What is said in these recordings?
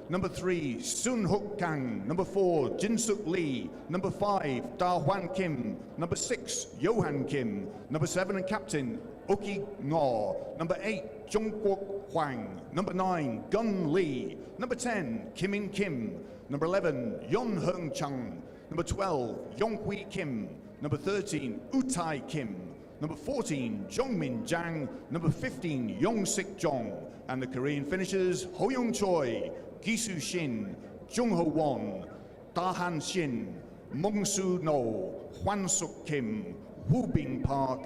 Number 3, Sun Huk Kang. Number 4, Jin Suk Lee. Number 5, Da Hwan Kim. Number 6, Johan Kim. Number 7 and captain, Uki Ngo. Number 8, Jung Kwok Hwang. Number 9, Gun Lee. Number 10, Kim In Kim. Number 11, Yon Hung Chung. Number 12, Yong Hui Kim. Number 13, Utai Kim. Number 14, Jongmin Jang. Number 15, Yong Sik Jong. And the Korean finishers, Ho Young Choi, Gisu Shin, Jung Ho Won, Da Han Shin, Mung Soo No, Hwan Suk Kim, Woo Bin Park,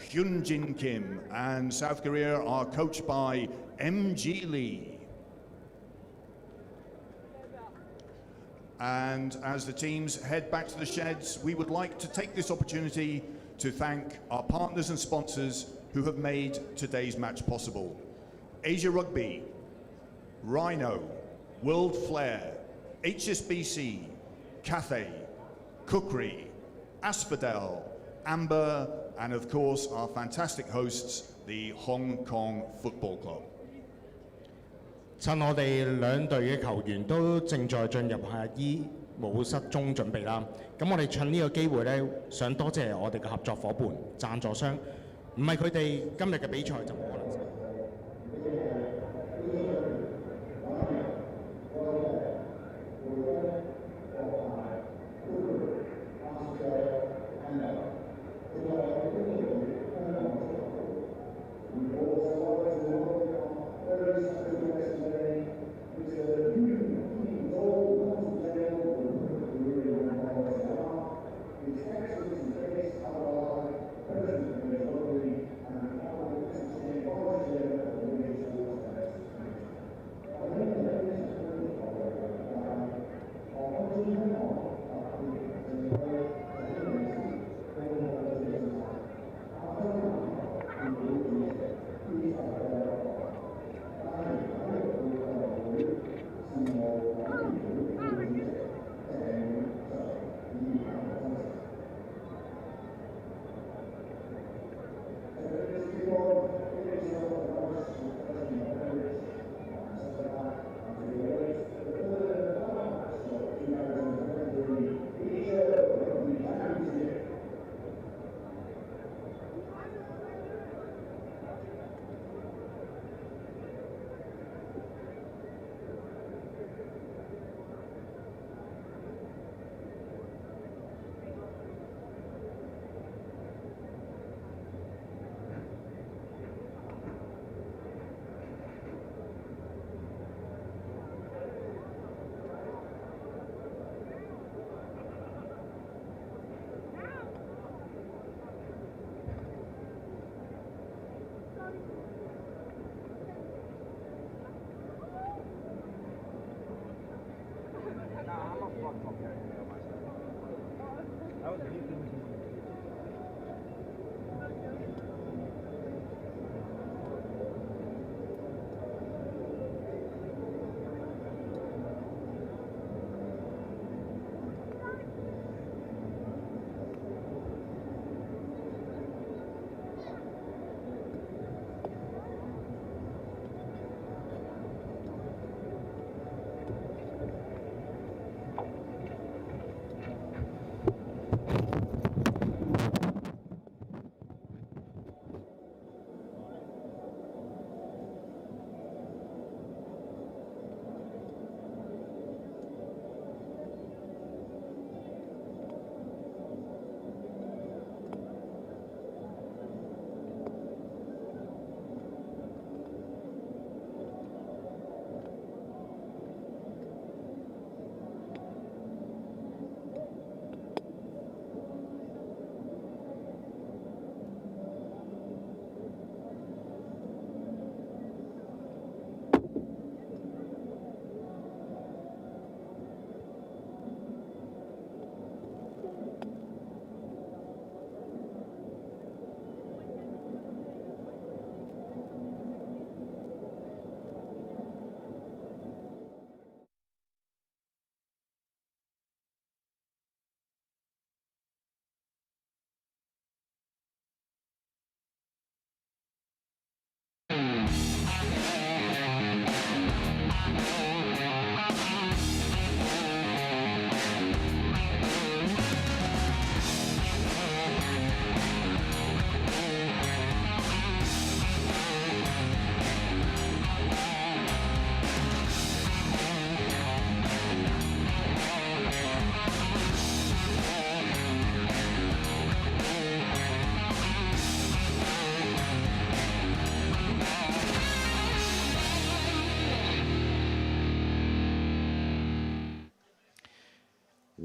Hyun Jin Kim. And South Korea are coached by MG Lee. And as the teams head back to the sheds, we would like to take this opportunity to thank our partners and sponsors who have made today's match possible. Asia Rugby, Rhino, World Flair, HSBC, Cathay, Kukri, Asphodel, Amber, and of course our fantastic hosts, the Hong Kong Football Club. 趁我哋兩隊嘅球員都正在進入下醫務室中準備啦，咁我哋趁呢個機會咧，想多謝我哋嘅合作伙伴、贊助商，唔係佢哋今日嘅比賽就冇可能。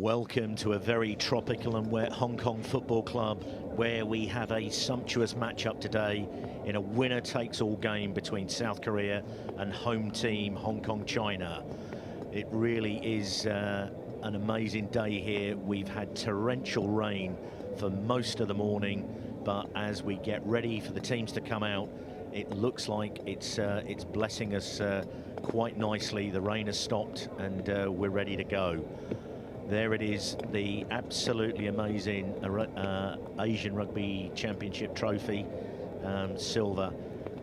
Welcome to a very tropical and wet Hong Kong Football Club, where we have a sumptuous match-up today in a winner-takes-all game between South Korea and home team Hong Kong China. It really is an amazing day here. We've had torrential rain for most of the morning, but as we get ready for the teams to come out, it looks like it's blessing us quite nicely. The rain has stopped and we're ready to go. There it is, the absolutely amazing Asian Rugby Championship trophy, silver.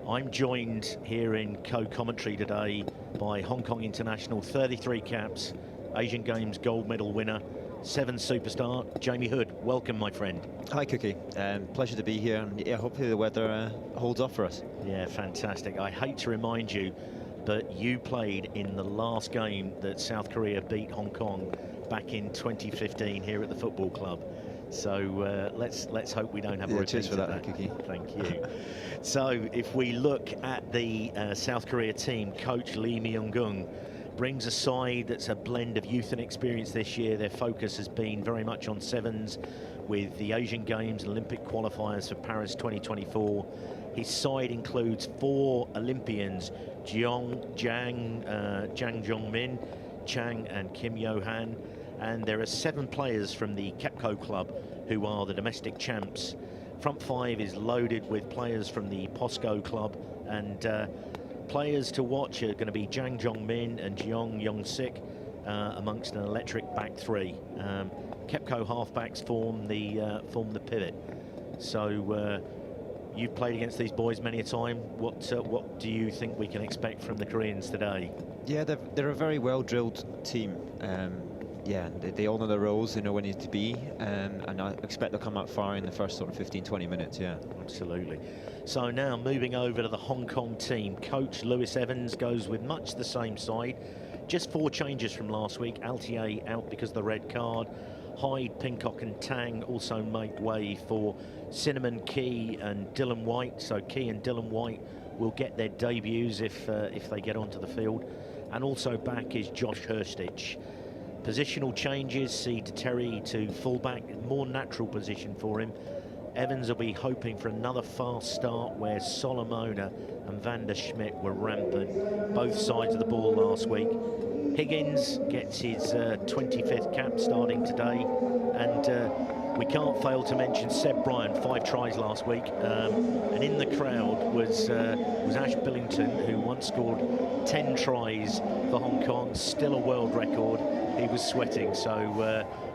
I'm joined here in co-commentary today by Hong Kong international, 33 caps, Asian Games gold medal winner, 7 superstar, Jamie Hood. Welcome, my friend. Hi, Cookie. Pleasure to be here. And yeah, hopefully the weather holds off for us. Yeah, fantastic. I hate to remind you, but you played in the last game that South Korea beat Hong Kong back in 2015 here at the football club. So let's hope we don't have a repeat cheers for of that, Cookie. Thank you. So if we look at the South Korea team, coach Lee Myung-gung brings a side that's a blend of youth and experience this year. Their focus has been very much on sevens with the Asian Games and Olympic qualifiers for Paris 2024. His side includes 4 Olympians, Jang Jong-min, Chang and Kim Yo-han, and there are 7 players from the Kepco club who are the domestic champs. Front 5 is loaded with players from the POSCO club, and players to watch are going to be Jang Jong-min and Jeong Young-sik amongst an electric back 3. Kepco halfbacks form the pivot. So you've played against these boys many a time. What do you think we can expect from the Koreans today? Yeah, they're a very well-drilled team. Yeah, they all know their roles, they know where they need to be, and I expect they'll come out far in the first sort of 15-20 minutes, yeah. Absolutely. So now moving over to the Hong Kong team, coach Lewis Evans goes with much the same side. Just 4 changes from last week. Altier out because of the red card. Hyde, Pincock and Tang also make way for Cinnamon, Key and Dylan White. So Key and Dylan White will get their debuts if they get onto the field. And also back is Josh Hurstich. Positional changes see Terry to fullback, more natural position for him. Evans will be hoping for another fast start where Solomona and Van der Schmidt were rampant, both sides of the ball last week. Higgins gets his 25th cap starting today, and we can't fail to mention Seb Bryant, 5 tries last week, and in the crowd was Ash Billington, who once scored 10 tries for Hong Kong, still a world record. He was sweating. So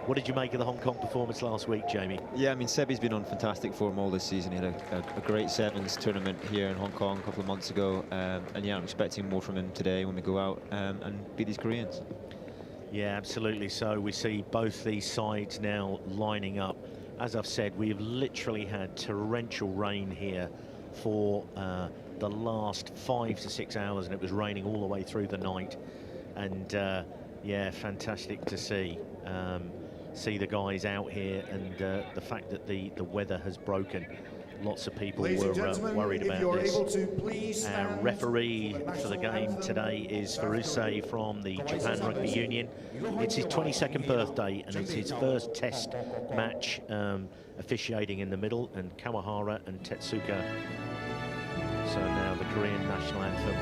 what did you make of the Hong Kong performance last week, Jamie? Yeah, I mean, Sebi's been on fantastic form all this season. He had a great sevens tournament here in Hong Kong a couple of months ago, and yeah, I'm expecting more from him today when we go out and beat these Koreans. Yeah, absolutely. So we see both these sides now lining up. As I've said, we've literally had torrential rain here for the last 5 to 6 hours, and it was raining all the way through the night. And yeah, fantastic to see the guys out here, and the fact that the weather has broken. Lots of people were worried about this. Our referee for the game today is Furuse from the Japan Rugby Union. It's his 22nd birthday, and it's his first test match officiating in the middle, and Kawahara and Tetsuka. So now the Korean national anthem.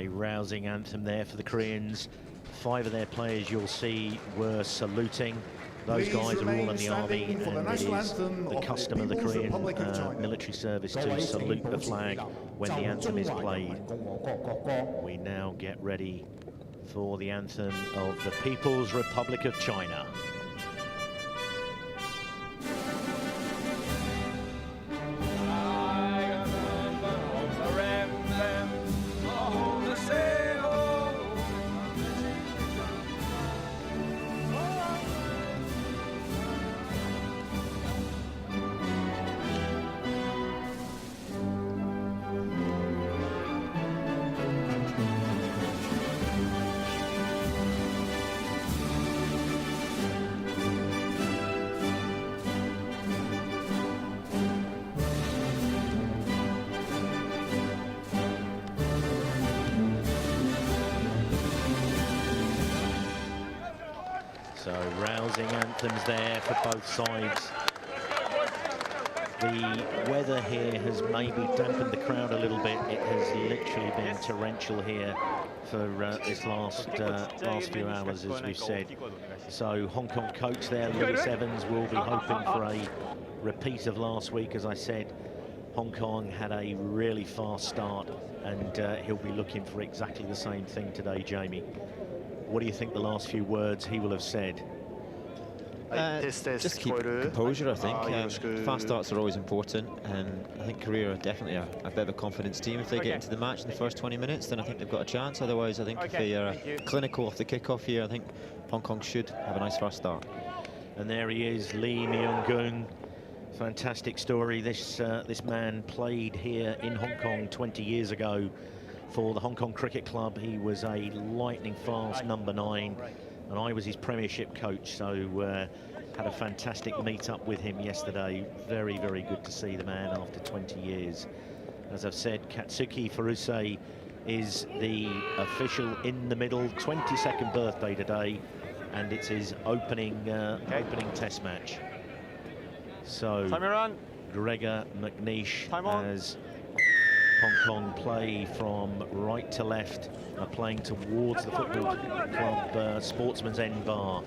A rousing anthem there for the Koreans. 5 of their players, you'll see, were saluting. Those guys are all in the army, and it is the custom of the Korean military service to salute the flag when the anthem is played. We now get ready for the anthem of the People's Republic of China. So rousing anthems there for both sides. The weather here has maybe dampened the crowd a little bit. It has literally been torrential here for this last few hours, as we've said. So Hong Kong coach there, Lewis Evans, will be hoping for a repeat of last week. As I said, Hong Kong had a really fast start, and he'll be looking for exactly the same thing today, Jamie. What do you think the last few words he will have said? Just keep composure, I think. Fast starts are always important, and I think Korea are definitely a bit of a confidence team. If they get into the match in the first 20 minutes, then I think they've got a chance. Otherwise, I think if they are clinical off the kickoff here, I think Hong Kong should have a nice fast start. And there he is, Lee Myung-gung. Fantastic story. This man played here in Hong Kong 20 years ago for the Hong Kong Cricket Club. He was a lightning fast number 9, and I was his premiership coach, so had a fantastic meet-up with him yesterday. Very, very good to see the man after 20 years. As I've said, Katsuki Furuse is the official in the middle, 22nd birthday today, and it's his opening test match. So Gregor McNeish as Hong Kong play from right to left, playing towards the football club sportsman's end bar.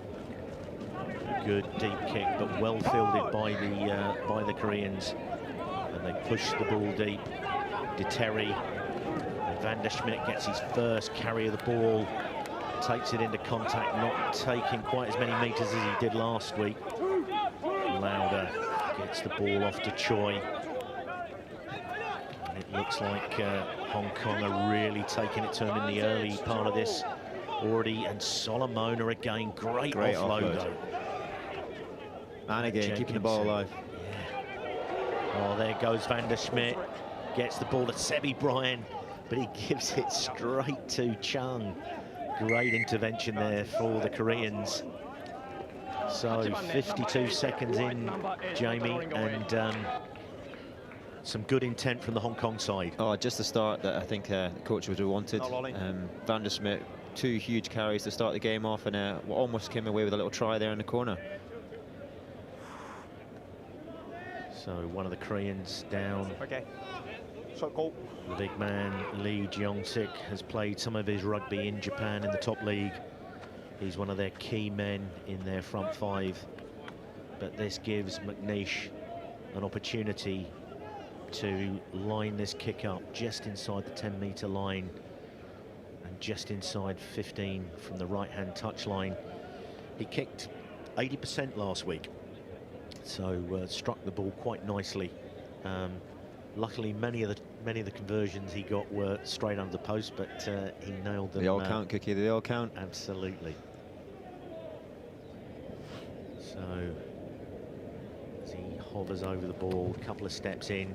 Good deep kick, but well fielded by the Koreans, and they push the ball deep. De Terry, Van der Schmidt gets his first carry of the ball, takes it into contact, not taking quite as many meters as he did last week. Lauder gets the ball off to Choi. And it looks like Hong Kong are really taking it to him in the early part of this already. And Solomona again, great offload though. And again, keeping the ball alive. Yeah. Oh, there goes Van der Schmidt. Gets the ball to Sebi Bryan, but he gives it straight to Chung. Great intervention there for the Koreans. So 52 seconds in, Jamie, and some good intent from the Hong Kong side. Oh, just the start that I think the coach would have wanted. Van der Schmidt, 2 huge carries to start the game off, and almost came away with a little try there in the corner. So one of the Koreans down. The big man, Lee Jeong-sik, has played some of his rugby in Japan in the top league. He's one of their key men in their front 5. But this gives McNeish an opportunity to line this kick up just inside the 10-metre line and just inside 15 from the right-hand touchline. He kicked 80% last week, so struck the ball quite nicely. Luckily, many of the conversions he got were straight under the post, but he nailed them. They all count, Cookie. They all count. Absolutely. So as he hovers over the ball, a couple of steps in,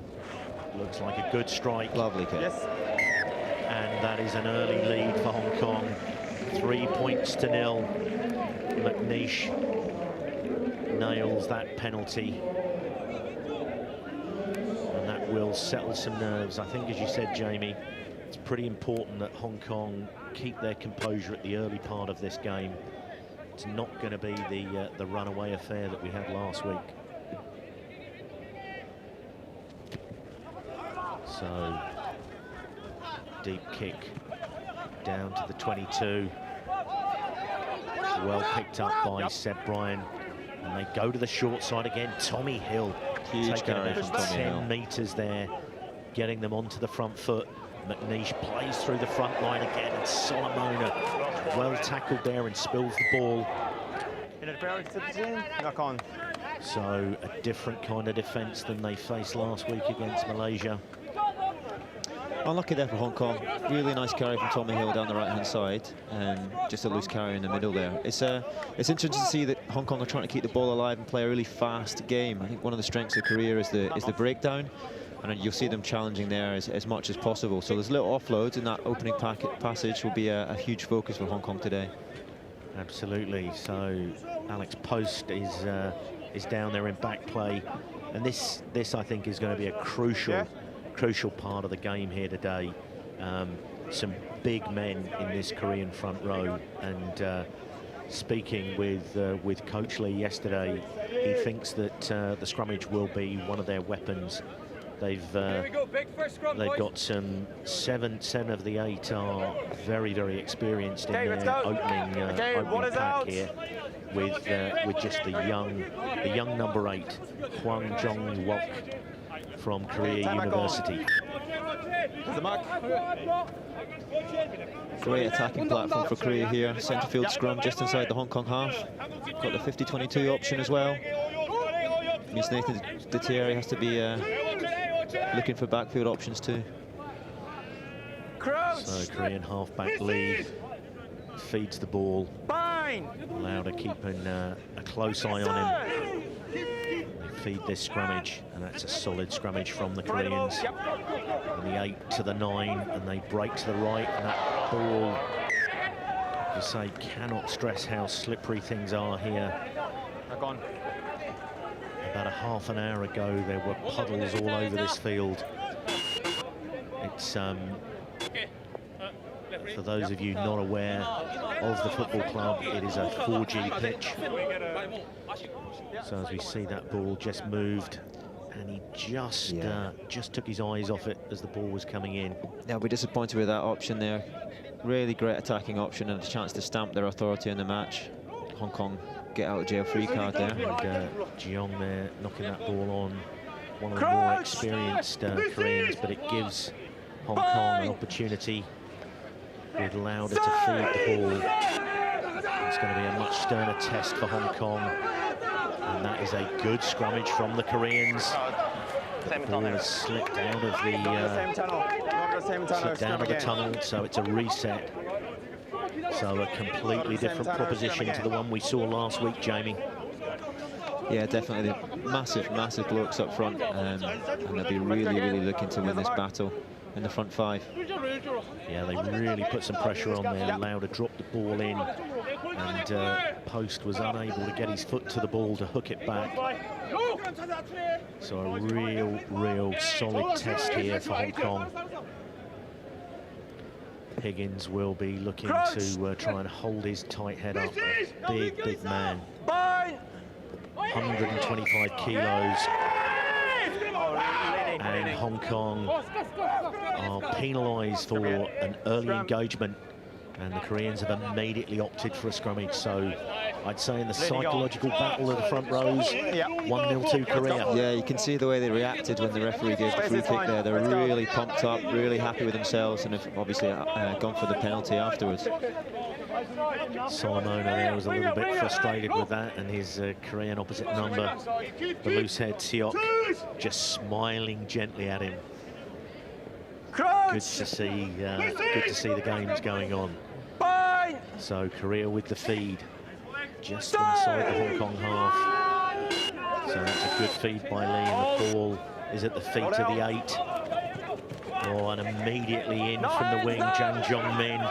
looks like a good strike. Lovely kick. Yes. And that is an early lead for Hong Kong. 3 points to 0. McNeish nails that penalty. Will settle some nerves. I think, as you said, Jamie, it's pretty important that Hong Kong keep their composure at the early part of this game. It's not going to be the runaway affair that we had last week. So, deep kick Down to the 22. Well picked up by Seb Bryan. And they go to the short side again. Tommy Hill Huge taking carry about from Tommy 10 Hill. metres there, getting them onto the front foot. McNeish plays through the front line again, and Solomona well tackled there and spills the ball. Knock on. So a different kind of defence than they faced last week against Malaysia. Unlucky there for Hong Kong. Really nice carry from Tommy Hill down the right-hand side. Just a loose carry in the middle there. It's interesting to see that Hong Kong are trying to keep the ball alive and play a really fast game. I think one of the strengths of Korea is the breakdown, and you'll see them challenging there as much as possible. So there's little offloads, and that opening passage will be a huge focus for Hong Kong today. Absolutely. So Alex Post is down there in back play, and this I think is going to be a crucial part of the game here today. Some big men in this Korean front row, and speaking with Coach Lee yesterday, he thinks that the scrummage will be one of their weapons. They've got some seven of the 8 are very experienced in their opening pack here, with just the young number 8, Hwang Jong-wook from Korea University. Great attacking platform for Korea here. Centre field scrum just inside the Hong Kong half. Got the 50-22 option as well. Means Nathan Detieri has to be looking for backfield options too. So Korean halfback Lee feeds the ball. Lauder keeping a close eye on him. They feed this scrummage, and that's a solid scrummage from the Koreans. From the 8 to the 9, and they break to the right, and that ball, you say, cannot stress how slippery things are here. About a half an hour ago, there were puddles all over this field. It's for those of you not aware of the football club, it is a 4G pitch. So as we see, that ball just moved, and he just took his eyes off it as the ball was coming in. Yeah, we're disappointed with that option there. Really great attacking option and a chance to stamp their authority in the match. Hong Kong get out of jail free card there. And Jeong there knocking that ball on. One of the more experienced Koreans, but it gives Hong Kong an opportunity with Lauder to feed the ball. It's going to be a much sterner test for Hong Kong. And that is a good scrummage from the Koreans. The ball has slipped out of the tunnel, so it's a reset. So a completely different proposition to the one we saw last week, Jamie. Yeah, definitely. Massive blokes up front, and they'll be really looking to win this battle in the front 5. Yeah, they really put some pressure on there. Lauder dropped the ball in, and Post was unable to get his foot to the ball to hook it back. So a real solid test here for Hong Kong. Higgins will be looking to try and hold his tight head up. A big man. 125 kilos. And Hong Kong are penalised for an early engagement, and the Koreans have immediately opted for a scrummage. So I'd say in the psychological battle of the front rows, 1-0 to Korea. Yeah, you can see the way they reacted when the referee gave the free kick there. They're really pumped up, really happy with themselves, and have obviously gone for the penalty afterwards. Solomona there was a little bit frustrated with that, and his Korean opposite number, the loose head Seok, just smiling gently at him. Good to see the games going on. So Korea with the feed, just inside the Hong Kong half. So that's a good feed by Lee, and the ball is at the feet of the 8. Oh, and immediately in from the wing, Jang Jong-min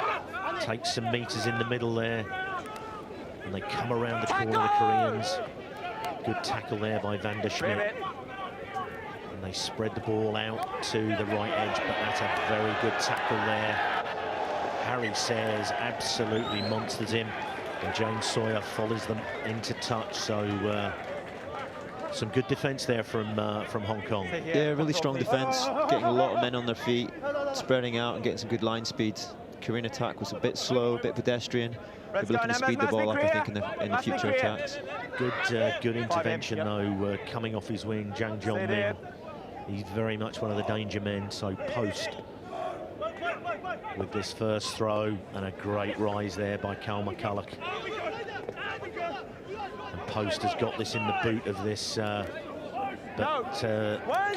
takes some meters in the middle there, and they come around the corner, the Koreans. Good tackle there by Van der Schmidt. And they spread the ball out to the right edge, but that's a very good tackle there. Harry Sayers absolutely monsters him, and James Sawyer follows them into touch. So some good defence there from Hong Kong. Yeah, really strong defence, getting a lot of men on their feet, spreading out and getting some good line speed. Korean attack was a bit slow, a bit pedestrian. They'll be looking to speed the ball up, I think, in the future attacks. Good intervention, though, coming off his wing, Jang Jong-min. He's very much one of the danger men, so post with this first throw, and a great rise there by Karl McCulloch. And Post has got this in the boot of this, but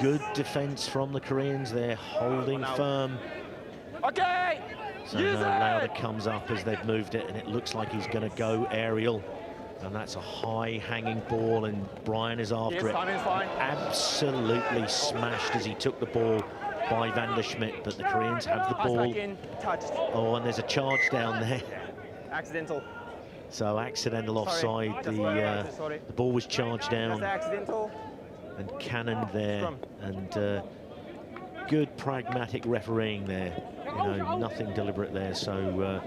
good defence from the Koreans. They're holding firm. So now Lauder comes up as they've moved it, and it looks like he's going to go aerial. And that's a high hanging ball, and Brian is after it. Absolutely smashed as he took the ball by Van der Schmidt, but the Koreans have the ball. Oh, and there's a charge down there. Accidental. So accidental offside. The ball was charged down and cannoned there, and good pragmatic refereeing there. You know, nothing deliberate there. So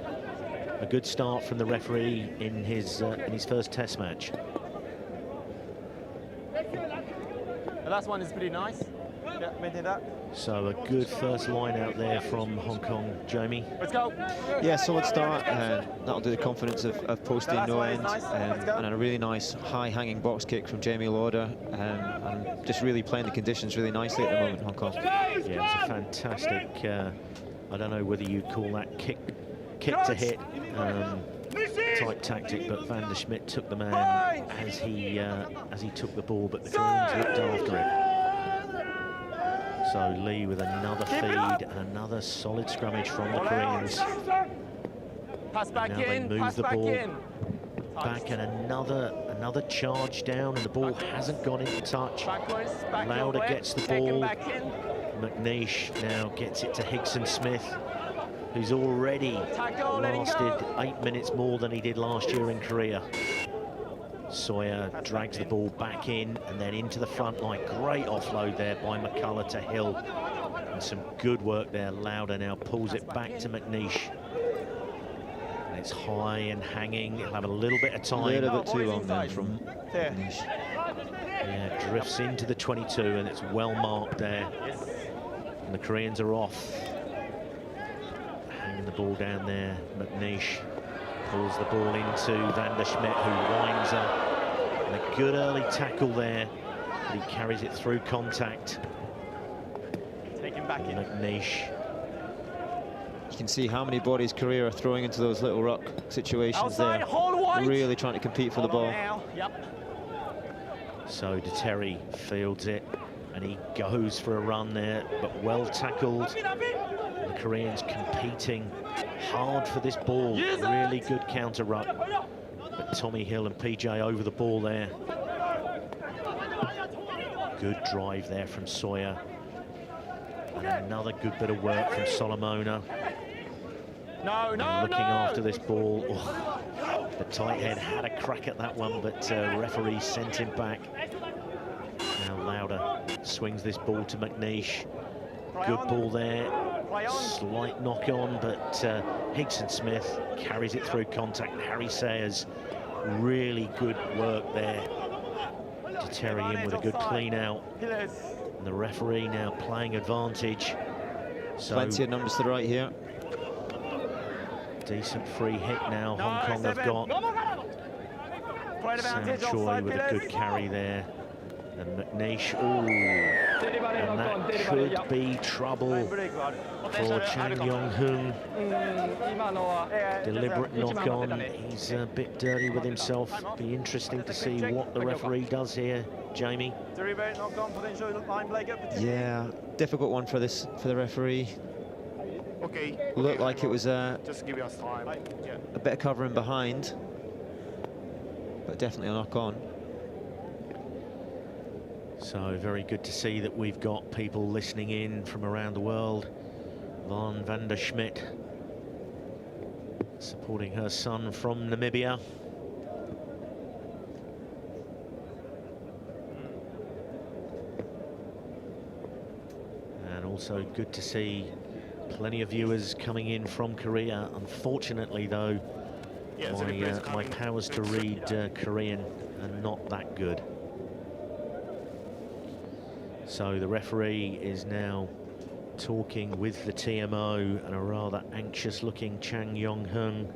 a good start from the referee in his first Test match. The last one is pretty nice. Yeah, maintain that. So a good first line out there from Hong Kong, Jamie. Let's go. Yeah, solid start. That'll do the confidence of posting no end. Nice. And a really nice high-hanging box kick from Jamie Lauder. And just really playing the conditions really nicely at the moment, Hong Kong. Yeah, it was a fantastic, I don't know whether you'd call that kick to hit type tactic, but Van der Schmidt took the man as he took the ball, but the Koreans looked after it. So Lee with another feed and another solid scrummage from the Koreans. Pass back now in, they move the ball back, and another charge down, and the ball hasn't gone into touch. Lauder gets the ball. McNeish now gets it to Higson Smith, who's already lasted 8 minutes more than he did last year in Korea. Sawyer drags the ball back in and then into the front line. Great offload there by McCulloch to Hill. And some good work there. Lauder now pulls it back to McNeish. And it's high and hanging. He'll have a little bit of time. A little bit too long then from McNeish. Yeah, drifts into the 22, and it's well marked there. And the Koreans are off. Hanging the ball down there. McNeish pulls the ball into Van der Schmidt, who winds up. And a good early tackle there. But he carries it through contact. Take him back in. McNeish. You can see how many bodies Korea are throwing into those little ruck situations there. Really trying to compete for the ball. So De Terry fields it, and he goes for a run there, but well tackled. The Koreans competing hard for this ball. Really good counter ruck. But Tommy Hill and PJ over the ball there. Good drive there from Sawyer. And another good bit of work from Solomona. Looking after this ball. Oh, the tight head had a crack at that one, but referee sent him back. Now Lauder swings this ball to McNeish. Good ball there. Slight knock on, but Higson Smith carries it through contact. Harry Sayers, really good work there. De Terry in with a good clean out. And the referee now playing advantage. So plenty of numbers to the right here. Decent free hit now. Hong Kong have got. Sam Choi with a good carry there. And McNeish, and that could be trouble for Chang Yong-hoon. Deliberate knock on. He's a bit dirty with himself. Be interesting to see what the referee does here, Jamie. Yeah, difficult one for the referee. Looked like it was just give us time. a bit of covering behind, but definitely a knock on. So very good to see that we've got people listening in from around the world. Van der Schmidt supporting her son from Namibia. And also good to see plenty of viewers coming in from Korea. Unfortunately, though, my powers to read Korean are not that good. So the referee is now talking with the TMO, and a rather anxious-looking Chang Yong-hung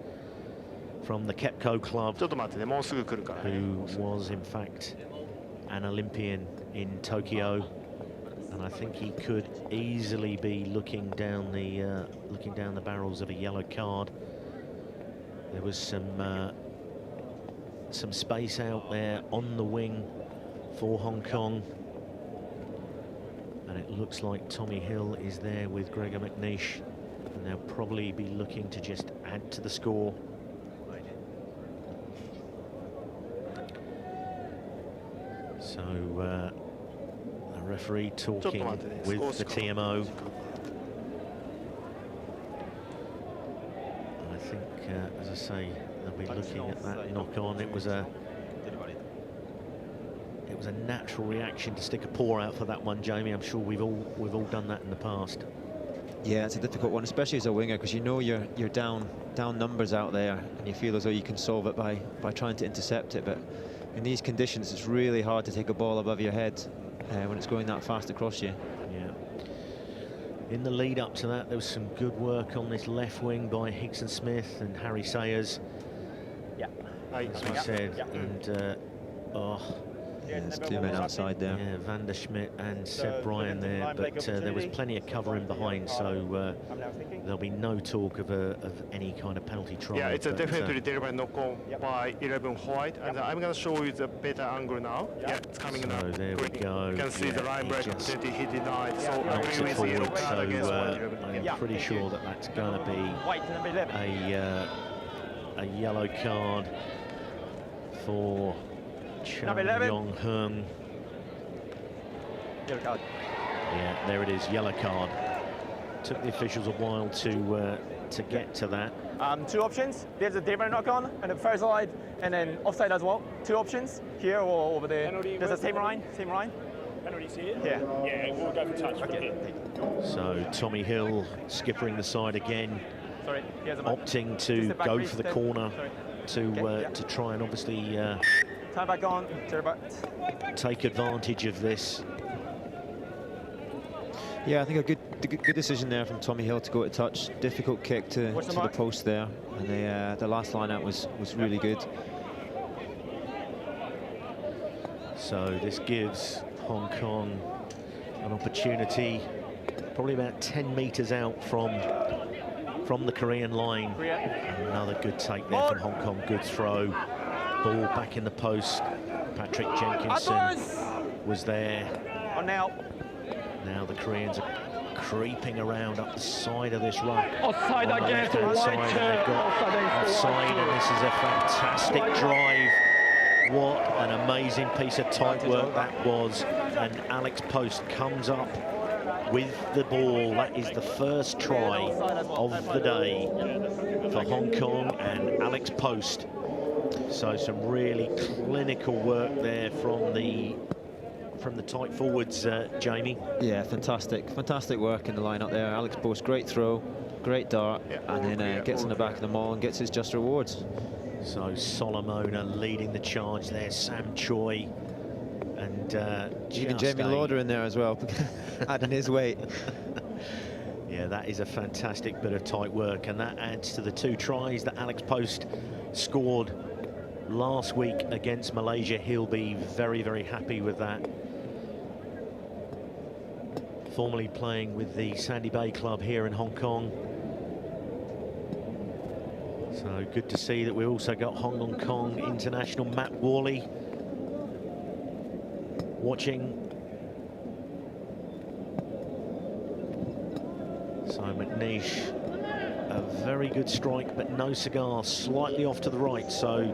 from the Kepco club, who was in fact an Olympian in Tokyo, and I think he could easily be looking down the barrels of a yellow card. There was some space out there on the wing for Hong Kong, and it looks like Tommy Hill is there with Gregor McNeish, and they'll probably be looking to just add to the score. So the referee talking with the TMO. And I think, as I say, they'll be looking at that knock-on. It was a natural reaction to stick a paw out for that one, Jamie. I'm sure we've all done that in the past. Yeah, it's a difficult one, especially as a winger, because you know you're down numbers out there, and you feel as though you can solve it by trying to intercept it. But in these conditions, it's really hard to take a ball above your head when it's going that fast across you. Yeah. In the lead up to that, there was some good work on this left wing by Hickson Smith and Harry Sayers. Yeah. As we said, and Yeah, there's two men outside there. Yeah, Van der Schmidt and Seb Bryan there, but there was plenty of cover in behind, so there'll be no talk of any kind of penalty try. Yeah, it's a definitely deliberate knock-on by 11 white, and I'm going to show you the better angle now. Yeah, it's coming now. So there we go. You can see the line break opportunity he denied. So I knocks agree it with yellow forward, card against white 11. I'm pretty sure that that's going to be a yellow card for Chang Yong-hung. Yellow card. Yeah, there it is, yellow card. Took the officials a while to get to that. Two options. There's a deliberate knock-on and a first side, and then offside as well. Two options here or over there. There's a same line. Penalties here? Yeah. Yeah, we'll go for touch. Okay. So Tommy Hill skippering the side again, Sorry. Here's a mark. opting to Back, go please. for the corner Sorry. to try and obviously Time back on. take advantage of this. Yeah, I think a good decision there from Tommy Hill to go to touch. Difficult kick to the post there, and the last line out was really good. So this gives Hong Kong an opportunity, probably about 10 meters out from the Korean line. Another good take there from Hong Kong, good throw. Ball back in the post. Patrick Jenkinson was there. Now the Koreans are creeping around up the side of this ruck. Offside against the side, and they've got offside, and this is a fantastic drive. What an amazing piece of tight work that was. And Alex Post comes up with the ball. That is the first try of the day for Hong Kong and Alex Post. So some really clinical work there from the tight forwards, Jamie. Yeah, fantastic work in the line up there. Alex Post, great throw, great dart, and then gets in the back of the maul and gets his just rewards. So Solomona leading the charge there, Sam Choi, and even Jamie Lauder in there as well, adding his weight. Yeah, that is a fantastic bit of tight work, and that adds to the two tries that Alex Post scored last week against Malaysia. He'll be very, very happy with that. Formerly playing with the Sandy Bay club here in Hong Kong. So good to see that we also got Hong Kong international Matt Worley watching. So McNeish, a very good strike, but no cigar, slightly off to the right. So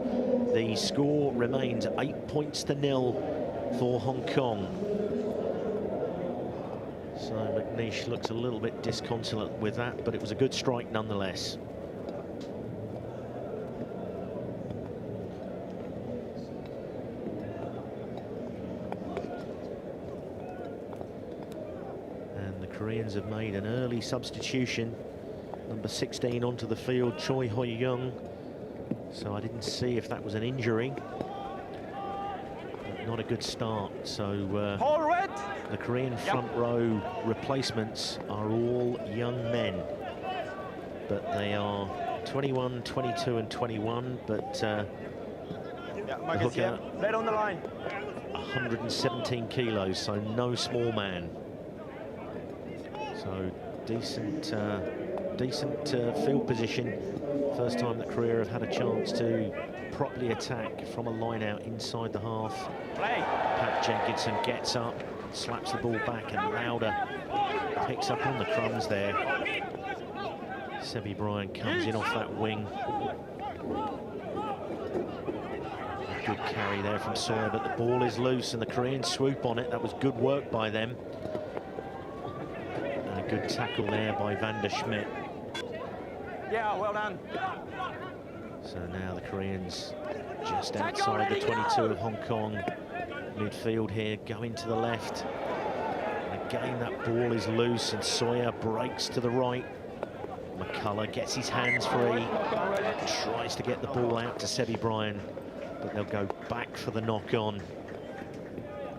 the score remains 8-0 for Hong Kong. So McNeish looks a little bit disconsolate with that, but it was a good strike nonetheless. And the Koreans have made an early substitution. Number 16 onto the field, Choi Hoi-young. So I didn't see if that was an injury. But not a good start. So Paul Red. The Korean front row replacements are all young men, but they are 21, 22 and 21, but the hooker, Red on the line. 117 kilos, so no small man. So decent field position. First time that Korea have had a chance to properly attack from a line out inside the half. Pat Jenkinson gets up, slaps the ball back, and Lauder picks up on the crumbs there. Sebi Bryan comes in off that wing. A good carry there from Sawyer, but the ball is loose and the Koreans swoop on it. That was good work by them. And a good tackle there by Van der Schmidt. Yeah, well done. So now the Koreans just outside the 22 of Hong Kong. Midfield here, going to the left. And again, that ball is loose and Sawyer breaks to the right. McCullough gets his hands free, tries to get the ball out to Sebi Bryan, but they'll go back for the knock-on.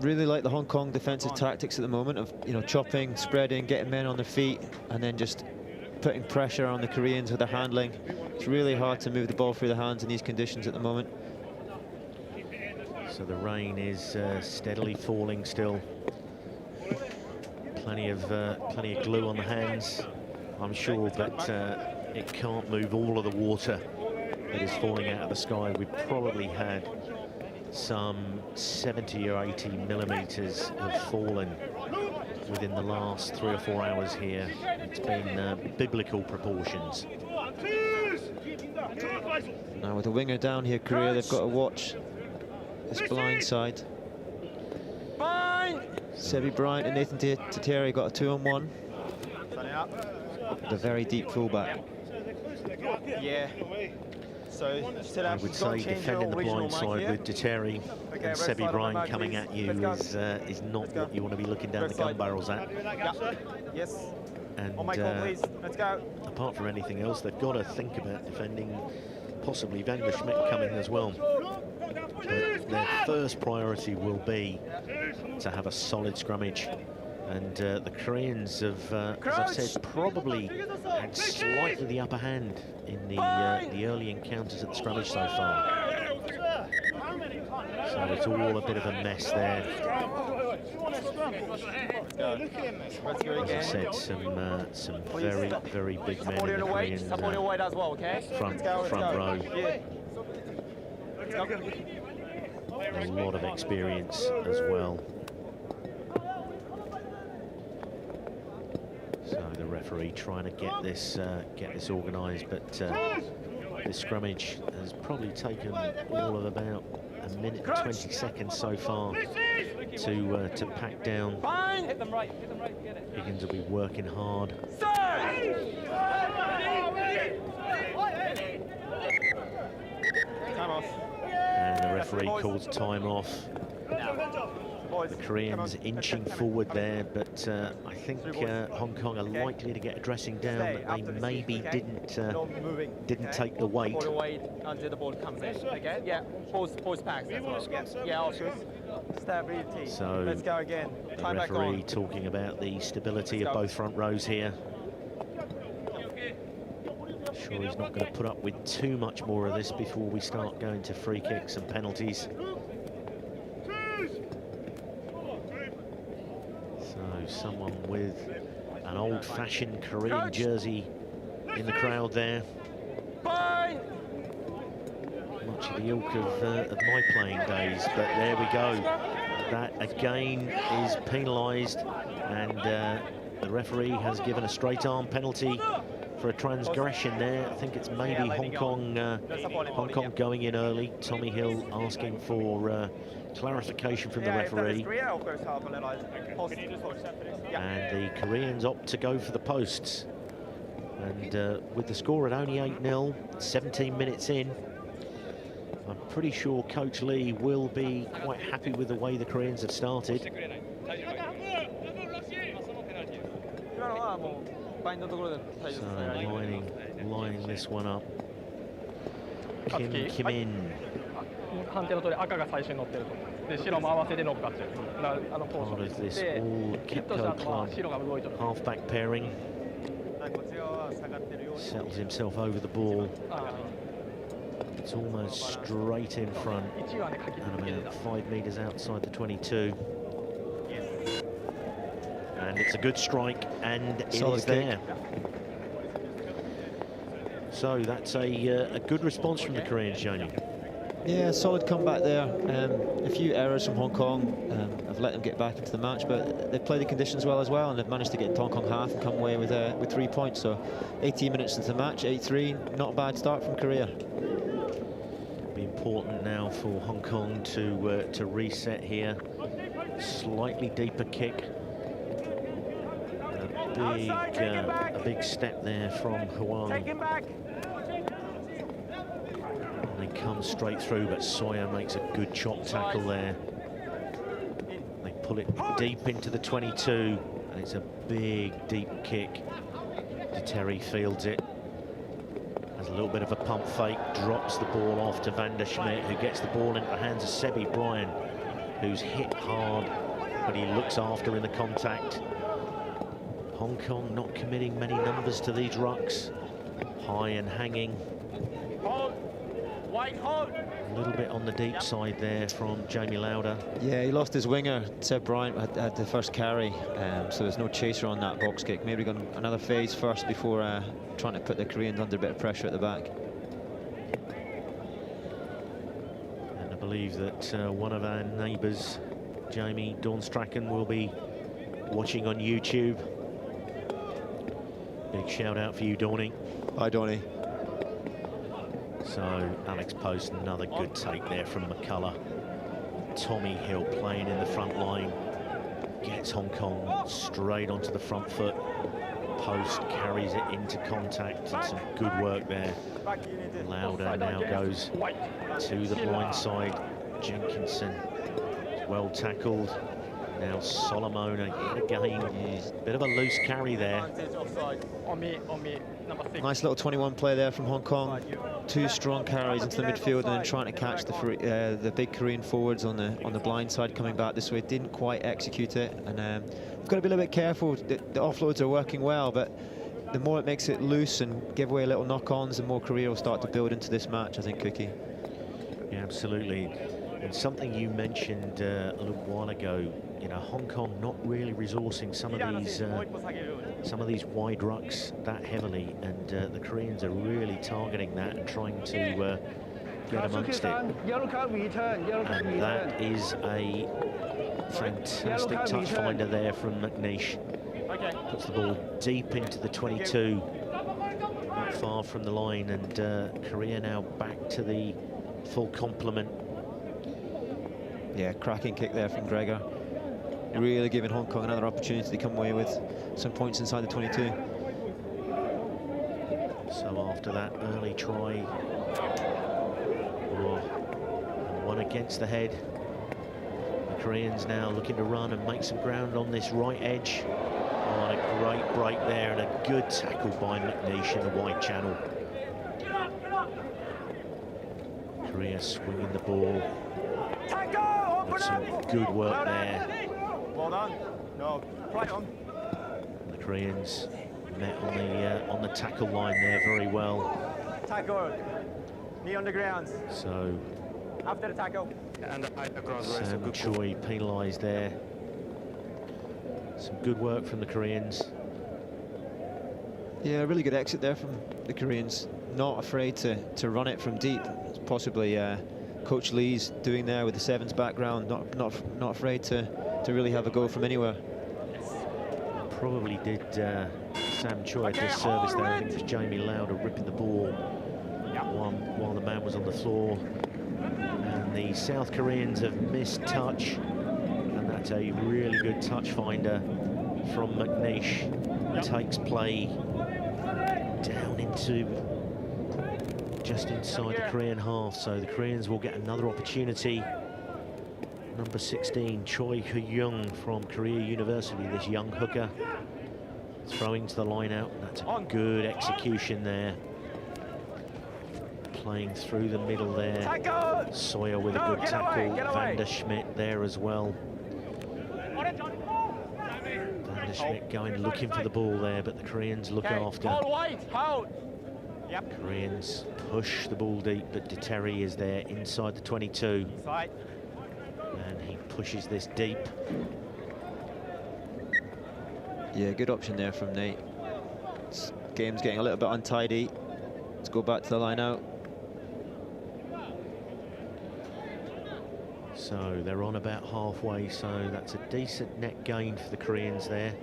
Really like the Hong Kong defensive tactics at the moment of, chopping, spreading, getting men on their feet, and then just putting pressure on the Koreans with their handling. It's really hard to move the ball through the hands in these conditions at the moment. So the rain is steadily falling still. Plenty of glue on the hands, I'm sure, but it can't move all of the water that is falling out of the sky. We've probably had some 70 or 80 millimeters have fallen within the last 3 or 4 hours here. It's been biblical proportions. Now with the winger down here, Korea, they've got to watch this blind side. Sebi Bryant and Nathan Tateri got a 2-on-1. The very deep fullback. Yeah. So I would say defending the blind side with Tateri and Sebi Bryan coming at you is not what you want to be looking down the gun barrels at. Yes. And on my call, please. Let's go. Apart from anything else, they've got to think about defending possibly Van der Schmidt coming as well. But their first priority will be to have a solid scrummage. And the Koreans have, as I've said, probably had slightly the upper hand in the early encounters at the scrummage so far. So it's all a bit of a mess there. As I said, some very, very big men in the Korean front row. A lot of experience as well. So the referee trying to get this organised, but this scrummage has probably taken all of about a minute and 20 seconds so far to pack down. Hit them right, get it. Higgins will be working hard. Time off. And the referee calls time off. The Koreans inching forward there, but I think Hong Kong are likely to get a dressing down that they maybe didn't take the weight. Until the ball comes in. Okay, yeah. Pause packs as well. Yeah, all good. Stability. So let's go again. The referee talking about the stability of both front rows here. Sure he's not going to put up with too much more of this before we start going to free kicks and penalties. So someone with an old-fashioned Korean jersey in the crowd there. Much of the ilk of my playing days, but there we go. That again is penalised, and the referee has given a straight arm penalty for a transgression there. I think it's maybe Hong Kong going in early. Tommy Hill asking for clarification from the referee. And the Koreans opt to go for the posts. And with the score at only 8-0, 17 minutes in, I'm pretty sure Coach Lee will be quite happy with the way the Koreans have started. So lining this one up. Kim In 判定の通り赤が最初に乗ってると。で白も合わせて乗っかってる。だからコー Part of ス this で all ヒットしたの Kipco は club 白が動いてる。 halfback pairing. Settles himself over the ball. It's almost straight in front and about 5 metres outside the 22. And it's a good strike, and it is there. So that's a good response from the Koreans, Jamie. Yeah, solid comeback there. A few errors from Hong Kong have let them get back into the match, but they've played the conditions well as well, and they've managed to get into Hong Kong half and come away with 3 points. So 18 minutes into the match, 8-3, not a bad start from Korea. Be important now for Hong Kong to reset here. Slightly deeper kick. A big step there from Huang. They come straight through, but Sawyer makes a good chop tackle there. They pull it deep into the 22, and it's a big, deep kick. Terry fields it. Has a little bit of a pump fake, drops the ball off to Van der Schmidt, who gets the ball into the hands of Sebi Bryan, who's hit hard, but he looks after in the contact. Hong Kong not committing many numbers to these rucks. High and hanging. A little bit on the deep side there from Jamie Lauder. Yeah, he lost his winger. Seb Bryant had the first carry, so there's no chaser on that box kick. Maybe got another phase first before trying to put the Koreans under a bit of pressure at the back. And I believe that one of our neighbours, Jamie Dawn Strachan, will be watching on YouTube. Big shout out for you, Dawny. Hi, Dawny. So Alex Post, another good take there from McCullough. Tommy Hill playing in the front line, gets Hong Kong straight onto the front foot. Post carries it into contact, and some good work there. Lauder now goes to the blind side. Jenkinson well tackled. Now Solomona again. Bit of a loose carry there. Nice little 21 play there from Hong Kong. 2 strong carries into the midfield, and then trying to catch the big Korean forwards on the blind side coming back this way. Didn't quite execute it, and we've got to be a little bit careful. The offloads are working well, but the more it makes it loose and give away little knock-ons, the more Korea will start to build into this match, I think, Cookie. Yeah, absolutely. And something you mentioned a little while ago, you know, Hong Kong not really resourcing some of these wide rucks that heavily, and the Koreans are really targeting that and trying to get amongst it. And that is a fantastic touch finder there from McNeish. Puts the ball deep into the 22, not far from the line, and Korea now back to the full complement. Yeah, cracking kick there from Gregor. Really giving Hong Kong another opportunity to come away with some points inside the 22. So after that early try, one against the head, the Koreans now looking to run and make some ground on this right edge. Oh, and a great break there, and a good tackle by McNeish in the wide channel. Korea swinging the ball. But some good work there. Well done. No, right on. The Koreans met on the tackle line there very well. Tackle. Knee on the ground. So after the tackle. And Sam Choi penalised there. Some good work from the Koreans. Yeah, really good exit there from the Koreans. Not afraid to run it from deep. It's possibly Coach Lee's doing there with the sevens background. Not afraid to really have a go from anywhere. Probably did Sam Choi a disservice there. I think it was Jamie Lauder ripping the ball while the man was on the floor. And the South Koreans have missed touch, and that's a really good touch finder from McNeish. Takes play down into just inside the Korean half, so the Koreans will get another opportunity. Number 16, Choi Hyung from Korea University, this young hooker, throwing to the line out. That's a good execution there. playing through the middle there. Sawyer with a good tackle. Van der Schmidt there as well. Van der Schmidt going looking for the ball there, but the Koreans look after. Koreans push the ball deep, but De Terry is there inside the 22. And he pushes this deep. Yeah, good option there from Nate. Game's getting a little bit untidy. Let's go back to the line out. So they're on about halfway, so that's a decent net gain for the Koreans there.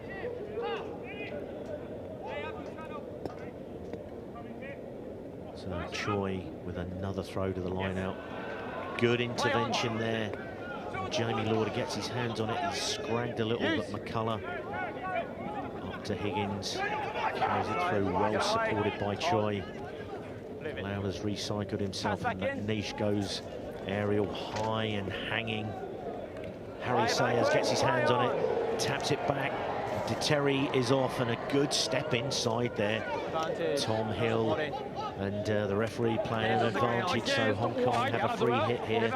So Choi with another throw to the line out. Good intervention there. Jamie Lauder gets his hands on it. He's scragged a little, but McCullough up to Higgins. Carries it through, well supported by Choi. Lauder's recycled himself, and McNeish goes aerial high and hanging. Harry Sayers gets his hands on it, taps it back. De Terry is off, and a good step inside there. Tom Hill and the referee playing an advantage, so Hong Kong have a free hit here.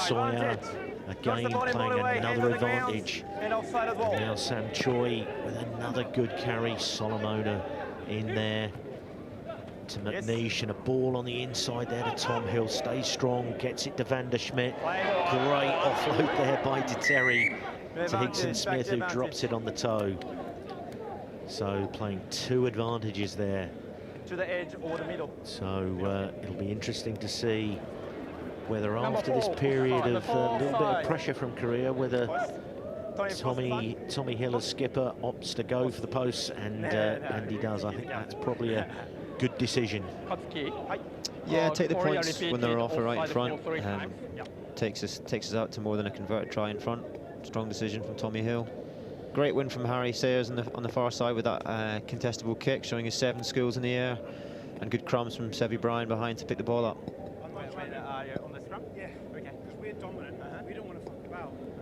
Sawyer again playing another advantage. And now Sam Choi with another good carry. Solomona in there to McNeish, and a ball on the inside there to Tom Hill. Stays strong, gets it to Van der Schmidt. Great offload there by De Terry to Hickson Smith, who drops it on the toe. So playing two advantages there. To the edge or the middle. So it'll be interesting to see whether after this period of a little bit of pressure from Korea, whether Tommy Hill as skipper opts to go for the posts, and he does. I think that's probably a good decision. Yeah, take the points when they're off right in front. Takes us out to more than a converted try in front. Strong decision from Tommy Hill. Great win from Harry Sayers on the far side with that contestable kick, showing his 7 skills in the air, and good crumbs from Sevi Bryan behind to pick the ball up.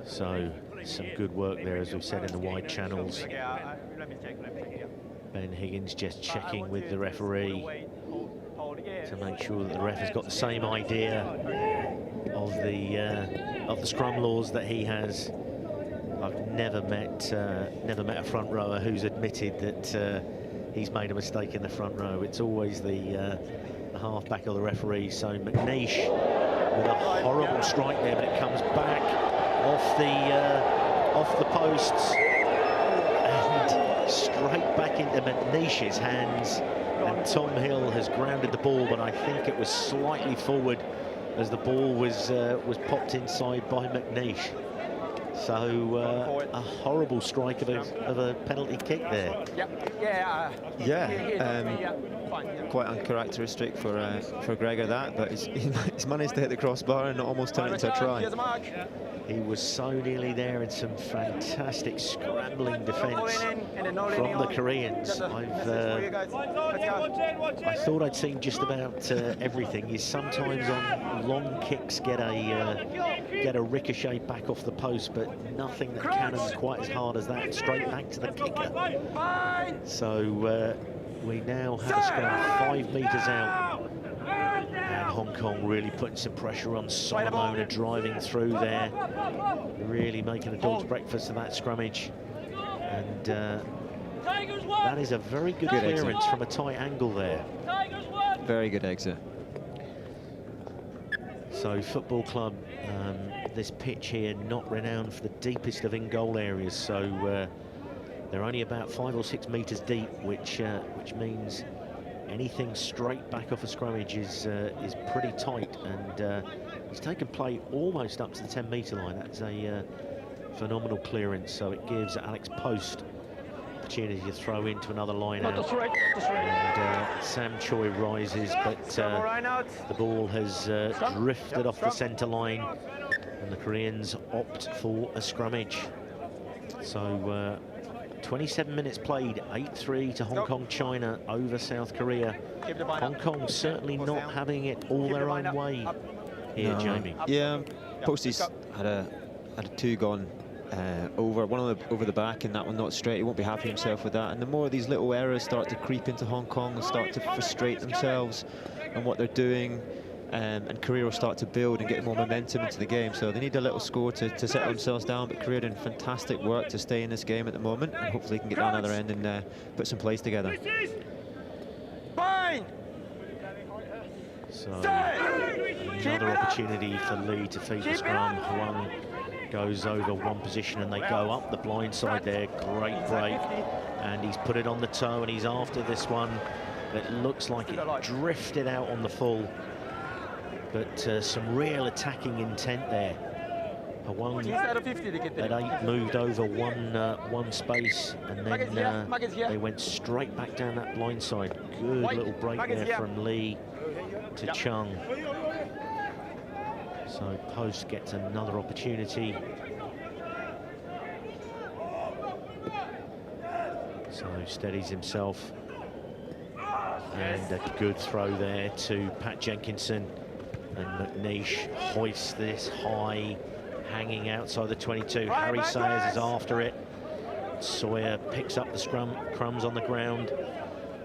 So some good work there, as we've said, in the wide channels. Ben Higgins just checking with the referee to make sure that the ref has got the same idea of the scrum laws that he has. I've never met a front rower who's admitted that he's made a mistake in the front row. It's always the half-back or the referee. So McNeish with a horrible strike there, but it comes back off the posts and straight back into McNeish's hands. And Tom Hill has grounded the ball, but I think it was slightly forward as the ball was popped inside by McNeish. So a horrible strike of a penalty kick there. Quite uncharacteristic for Gregor that, but he's managed to hit the crossbar and almost turn it into a try. He was so nearly there, in some fantastic scrambling defence from the Koreans. I thought I'd seen just about everything. You sometimes on long kicks get a ricochet back off the post, but nothing that cannons quite as hard as that, straight back to the kicker. So we now have a scrum 5 metres out. And Hong Kong really putting some pressure on. Solomona driving through there, really making a dog's breakfast of that scrummage. And that is a very good clearance from a tight angle there. Very good exit. So Football Club, this pitch here, not renowned for the deepest of in-goal areas. So they're only about 5 or 6 metres deep, which means anything straight back off a scrummage is pretty tight, and he's taken play almost up to the 10-metre line. That's a phenomenal clearance, so it gives Alex Post opportunity to throw into another line out. And Sam Choi rises, but the ball has drifted off the centre line, and the Koreans opt for a scrummage. So 27 minutes played, 8-3 to Hong Kong China over South Korea. Hong Kong certainly not having it all their own way here, Jamie. Yeah, Postie's had a 2 gone over the back, and that one not straight. He won't be happy himself with that. And the more these little errors start to creep into Hong Kong and start to frustrate themselves and what they're doing, and Korea will start to build and get more momentum into the game. So they need a little score to settle themselves down, but Korea doing fantastic work to stay in this game at the moment, and hopefully can get down the other end and put some plays together. So another opportunity for Lee to feed the scrum. Huang goes over one position and they go up the blind side there. Great break, and he's put it on the toe and he's after this one. It looks like it drifted out on the full, but some real attacking intent there. Huang at 8 moved over one space, and then they went straight back down that blind side. Good little break there from Lee to Chung. So Post gets another opportunity. So steadies himself, and a good throw there to Pat Jenkinson, and McNeish hoists this high, hanging outside the 22. Harry Sayers is after it. Sawyer picks up the crumbs on the ground,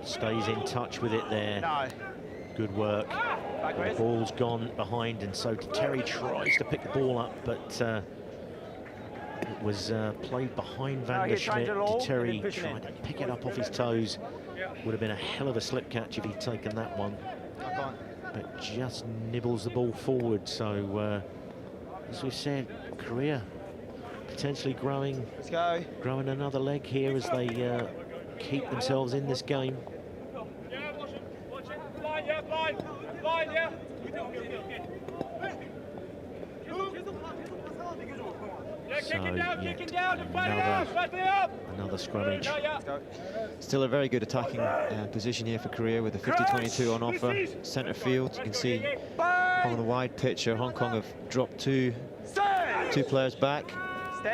stays in touch with it there. Good work. The ball's gone behind, and so Terry tries to pick the ball up, but it was played behind Van der Schmidt. Terry tried to pick it up off his toes. Would have been a hell of a slip catch if he'd taken that one, but just nibbles the ball forward. So as we said, Korea potentially growing another leg here as they keep themselves in this game. So, another scrummage. Still a very good attacking position here for Korea with the 50-22 on offer. Centre field, you can see on the wide picture, Hong Kong have dropped two players back,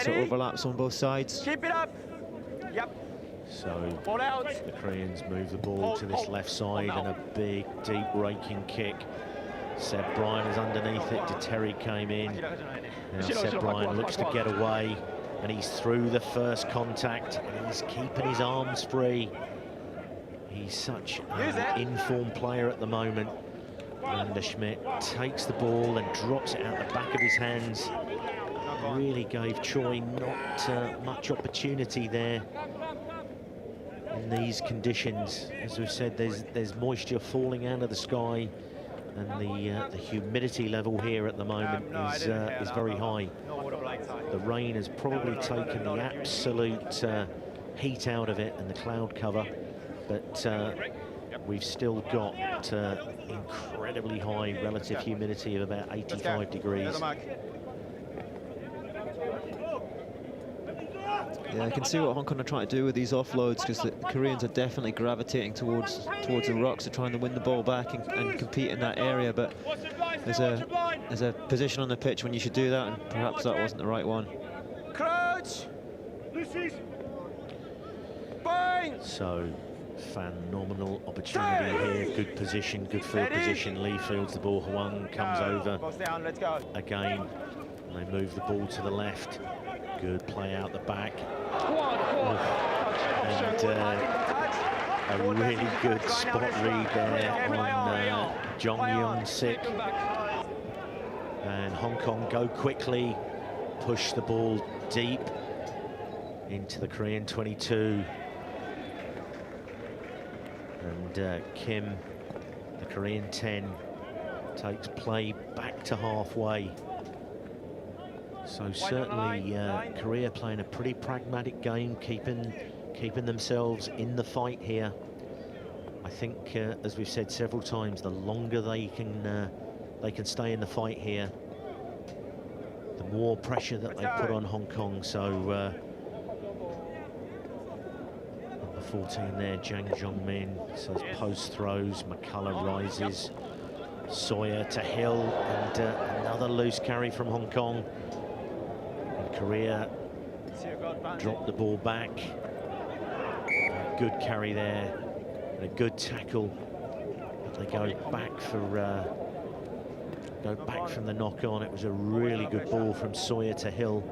so overlaps on both sides. Keep it up. Yep. So the Koreans move the ball to this left side, and a big, deep raking kick. Seb Bryan is underneath it. Terry came in. Now Seb Bryan looks to get away, and he's through the first contact, and he's keeping his arms free. He's such an informed player at the moment. Van der Schmidt takes the ball and drops it out the back of his hands. Really gave Choi not much opportunity there in these conditions. As we've said, there's moisture falling out of the sky, and the humidity level here at the moment is very high. The rain has probably taken the absolute heat out of it and the cloud cover, but we've still got incredibly high relative humidity of about 85 degrees. Yeah, I can see what Hong Kong are trying to do with these offloads, because the Koreans are definitely gravitating towards the rucks, to trying to win the ball back and compete in that area. But there's a position on the pitch when you should do that, and perhaps that wasn't the right one. Crouch. So phenomenal opportunity here. Good position, good field position. Lee fields the ball. Huang comes over again. And they move the ball to the left. Good play out the back. And a really good spot read there on Jong Young-sik. And Hong Kong go quickly, push the ball deep into the Korean 22. And Kim, the Korean 10, takes play back to halfway. So certainly Korea playing a pretty pragmatic game, keeping themselves in the fight here. I think, as we've said several times, the longer they can stay in the fight here, the more pressure that they put on Hong Kong. So number 14 there, Jang Jongmin, says post throws. McCullough rises. Sawyer to Hill, and another loose carry from Hong Kong. Korea dropped the ball back. A good carry there, and a good tackle. They go back from the knock on. It was a really good ball from Sawyer to Hill.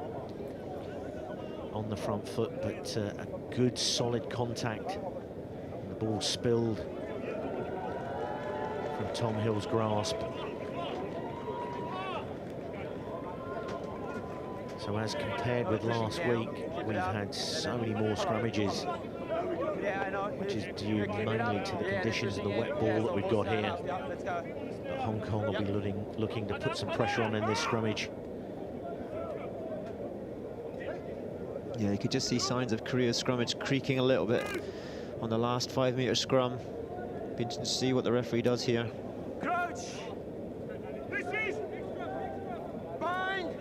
on the front foot, but a good solid contact. The ball spilled from Tom Hill's grasp. So as compared with last week, we've had so many more scrummages, which is due mainly to the conditions of the wet ball that we've got here. But Hong Kong will be looking to put some pressure on in this scrummage. Yeah, you could just see signs of Korea's scrummage creaking a little bit on the last 5-metre scrum. Be interesting to see what the referee does here. Crouch! Bind!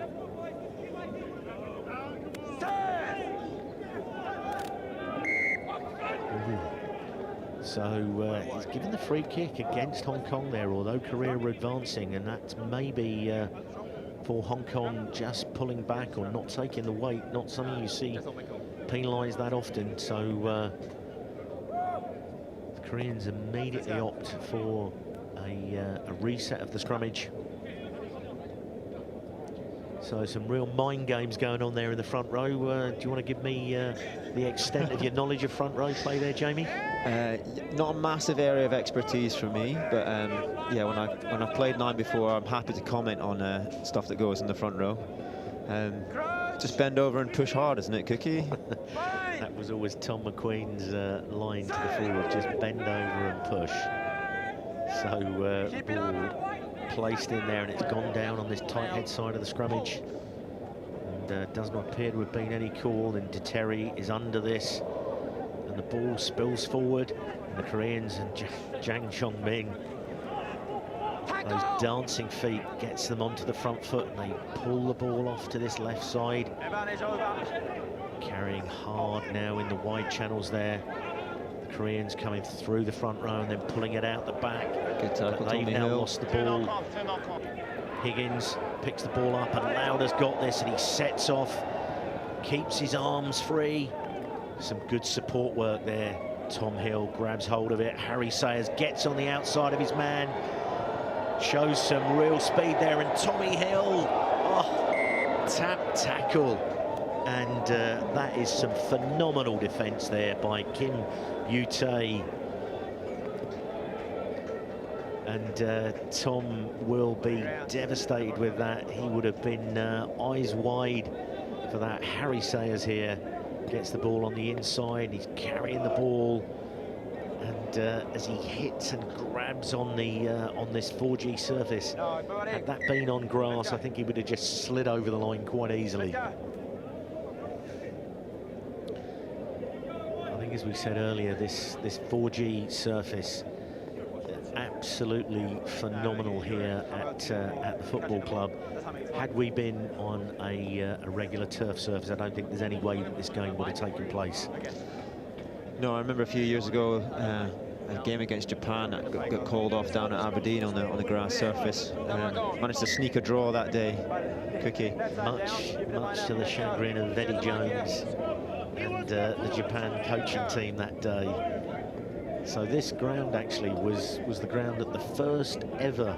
So he's given the free kick against Hong Kong there, although Korea are advancing, and that's maybe for Hong Kong just pulling back or not taking the weight, not something you see penalised that often. So the Koreans immediately opt for a reset of the scrummage. So some real mind games going on there in the front row. Do you want to give me the extent of your knowledge of front row play there, Jamie? Not a massive area of expertise for me, but yeah, when I've played 9 before, I'm happy to comment on stuff that goes in the front row. Just bend over and push hard, isn't it, Cookie? That was always Tom McQueen's line to the forward, just bend over and push. So ball placed in there, and it's gone down on this tight head side of the scrummage, and does not appear to have been any call. And Terry is under this, and the ball spills forward, and the Koreans and Jang Chong-min, those dancing feet, gets them onto the front foot, and they pull the ball off to this left side, carrying hard now in the wide channels there. The Koreans coming through the front row and then pulling it out the back. Good tackle, They've Tommy now Hill. lost the ball. Higgins picks the ball up, and Lauder's got this, and he sets off, keeps his arms free. Some good support work there. Tom Hill grabs hold of it. Harry Sayers gets on the outside of his man, shows some real speed there, and Tommy Hill, tap tackle. And that is some phenomenal defence there by Kim Yu-tae. And Tom will be devastated with that. He would have been eyes wide for that. Harry Sayers here gets the ball on the inside. He's carrying the ball, and as he hits and grabs on the on this 4G surface, had that been on grass, I think he would have just slid over the line quite easily. I think, as we said earlier, this 4G surface, absolutely phenomenal here at the football club. Had we been on a regular turf surface, I don't think there's any way that this game would have taken place. No, I remember a few years ago, a game against Japan that got called off down at Aberdeen on the grass surface. Managed to sneak a draw that day, Cookie. Much to the chagrin of Eddie Jones and the Japan coaching team that day. So this ground actually was the ground that the first ever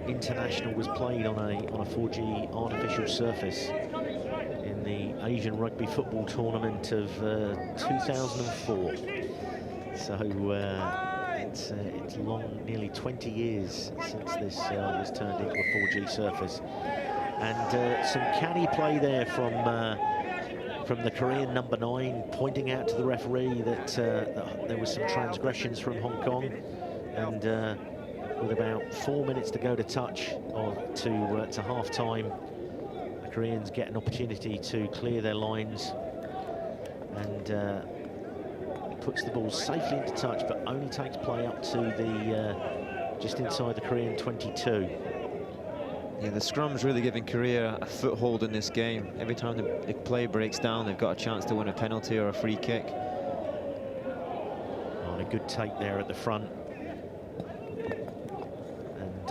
international was played on a 4G artificial surface in the Asian Rugby Football Tournament of 2004. So it's long, nearly 20 years since this was turned into a 4G surface. And some canny play there from the Korean number 9, pointing out to the referee that there was some transgressions from Hong Kong, and with about 4 minutes to go to touch or to half-time, the Koreans get an opportunity to clear their lines, and puts the ball safely into touch, but only takes play up to the just inside the Korean 22. Yeah, the scrum's really giving Korea a foothold in this game. Every time the play breaks down, they've got a chance to win a penalty or a free kick. Oh, a good take there at the front. And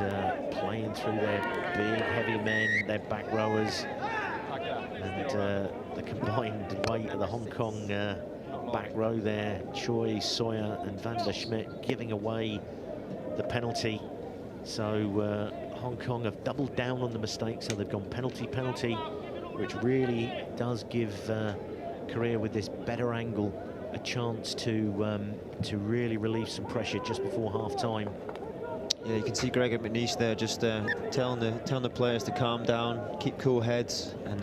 playing through their big, heavy men, their back rowers. And the combined weight of the Hong Kong back row there, Choi, Sawyer and Van der Schmidt giving away the penalty. So Hong Kong have doubled down on the mistake, so they've gone penalty, which really does give Korea with this better angle a chance to really relieve some pressure just before half-time. Yeah, you can see Greg and McNeish there just telling the players to calm down, keep cool heads, and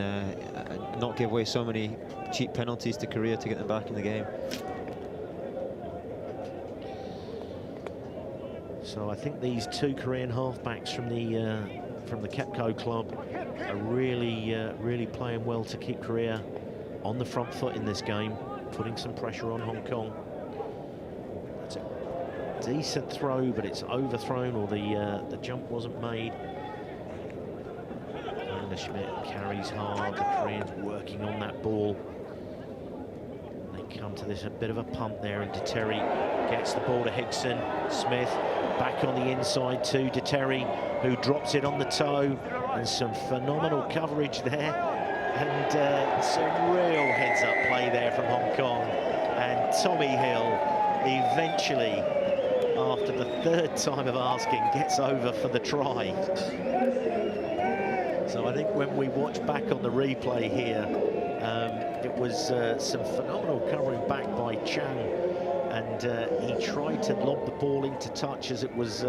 not give away so many cheap penalties to Korea to get them back in the game. So I think these two Korean halfbacks from the Kepco club are really playing well to keep Korea on the front foot in this game, putting some pressure on Hong Kong. That's a decent throw, but it's overthrown, or the jump wasn't made. And Schmidt carries hard. The Koreans working on that ball. They come to this a bit of a pump there, and Terry gets the ball to Hickson. Smith back on the inside to Terry, who drops it on the toe, and some phenomenal coverage there, and some real heads-up play there from Hong Kong. And Tommy Hill eventually, after the third time of asking, gets over for the try. So I think when we watch back on the replay here, it was some phenomenal covering back by Chang, and he tried to lob the ball into touch as it was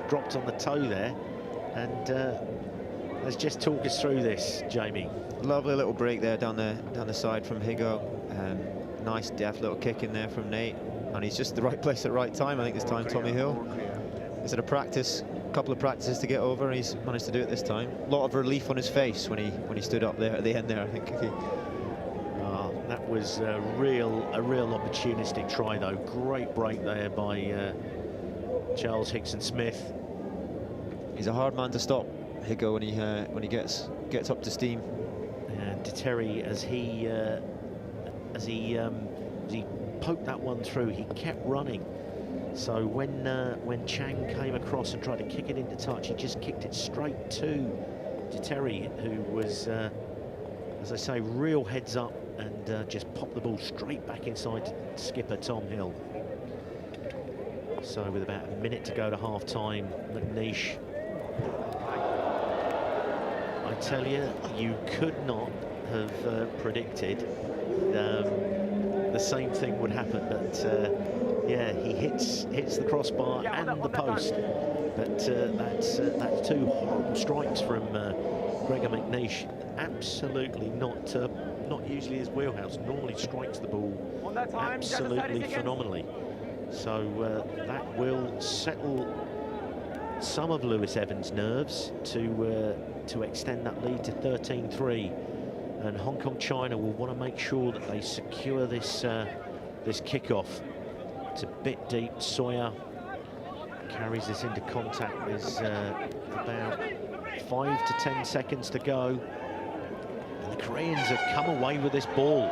dropped on the toe there. And let's just talk us through this, Jamie. Lovely little break there down the side from Higo. Nice deft little kick in there from Nate, and he's just the right place at the right time. I think this time Tommy Hill. He's had a couple of practices to get over, and he's managed to do it this time. A lot of relief on his face when he stood up there at the end there, I think. That was a real opportunistic try, though. Great break there by Charles Hickson Smith. He's a hard man to stop, Higo, when he gets up to steam. And Terry, as he poked that one through, he kept running. So when Chang came across and tried to kick it into touch, he just kicked it straight to Terry, who was, as I say, real heads up, and just popped the ball straight back inside to skipper Tom Hill. So with about a minute to go to half-time, McNeish, I tell you, you could not have predicted the same thing would happen, but yeah, he hits the crossbar and the post, but that's two horrible strikes from Gregor McNeish. Absolutely not usually his wheelhouse. Normally strikes the ball absolutely phenomenally. So that will settle some of Lewis Evans' nerves to extend that lead to 13-3, and Hong Kong China will want to make sure that they secure this this kickoff. It's a bit deep. Sawyer carries this into contact. There's about 5 to 10 seconds to go, and the Koreans have come away with this ball,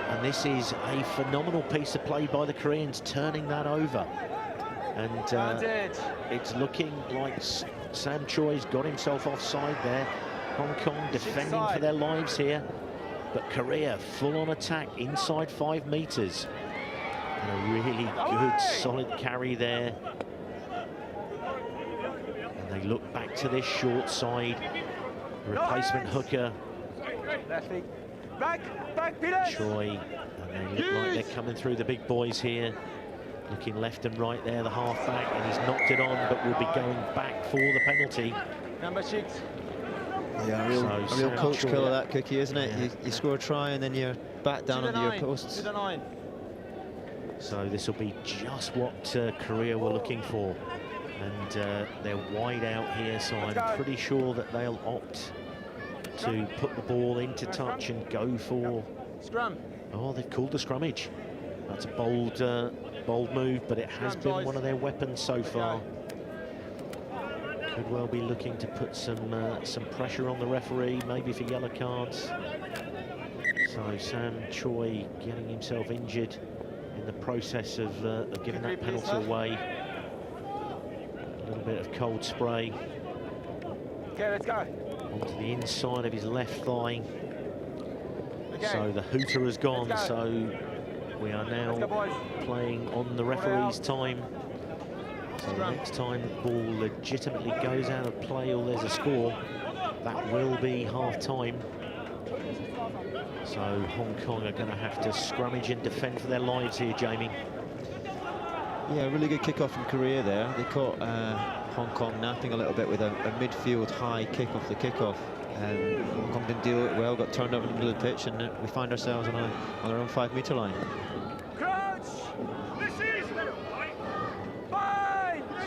and this is a phenomenal piece of play by the Koreans, turning that over. And it's looking like Sam Choi's got himself offside there. Hong Kong defending for their lives here, but Korea full on attack inside 5 meters. And a really good solid carry there. And they look back to this short side. Replacement hooker. Choi. And they look like they're coming through the big boys here. Looking left and right there, the halfback, and he's knocked it on, but will be going back for the penalty. Number 6. Yeah, a real coach killer, that Cookie, isn't it? Yeah. You score a try and then you're back down under your posts. So this will be just what Korea were looking for, and they're wide out here, so I'm pretty sure that they'll opt to put the ball into touch and go for scrum. Oh, they've called the scrummage. That's a bold move, but it has been one of their weapons so far. Could well be looking to put some pressure on the referee, maybe for yellow cards. So Sam Choi getting himself injured in the process of giving that penalty away. A little bit of cold spray. Okay, let's go. Onto the inside of his left thigh. Okay. So the hooter has gone, so we are now playing on the referee's time. So the next time the ball legitimately goes out of play or there's a score, that will be half-time. So Hong Kong are going to have to scrummage and defend for their lives here, Jamie. Yeah, really good kick-off from Korea there. They caught Hong Kong napping a little bit with a midfield high kick off the kick-off. Hong Kong didn't deal with it well, got turned over in the middle of the pitch, and we find ourselves on our own 5-metre line.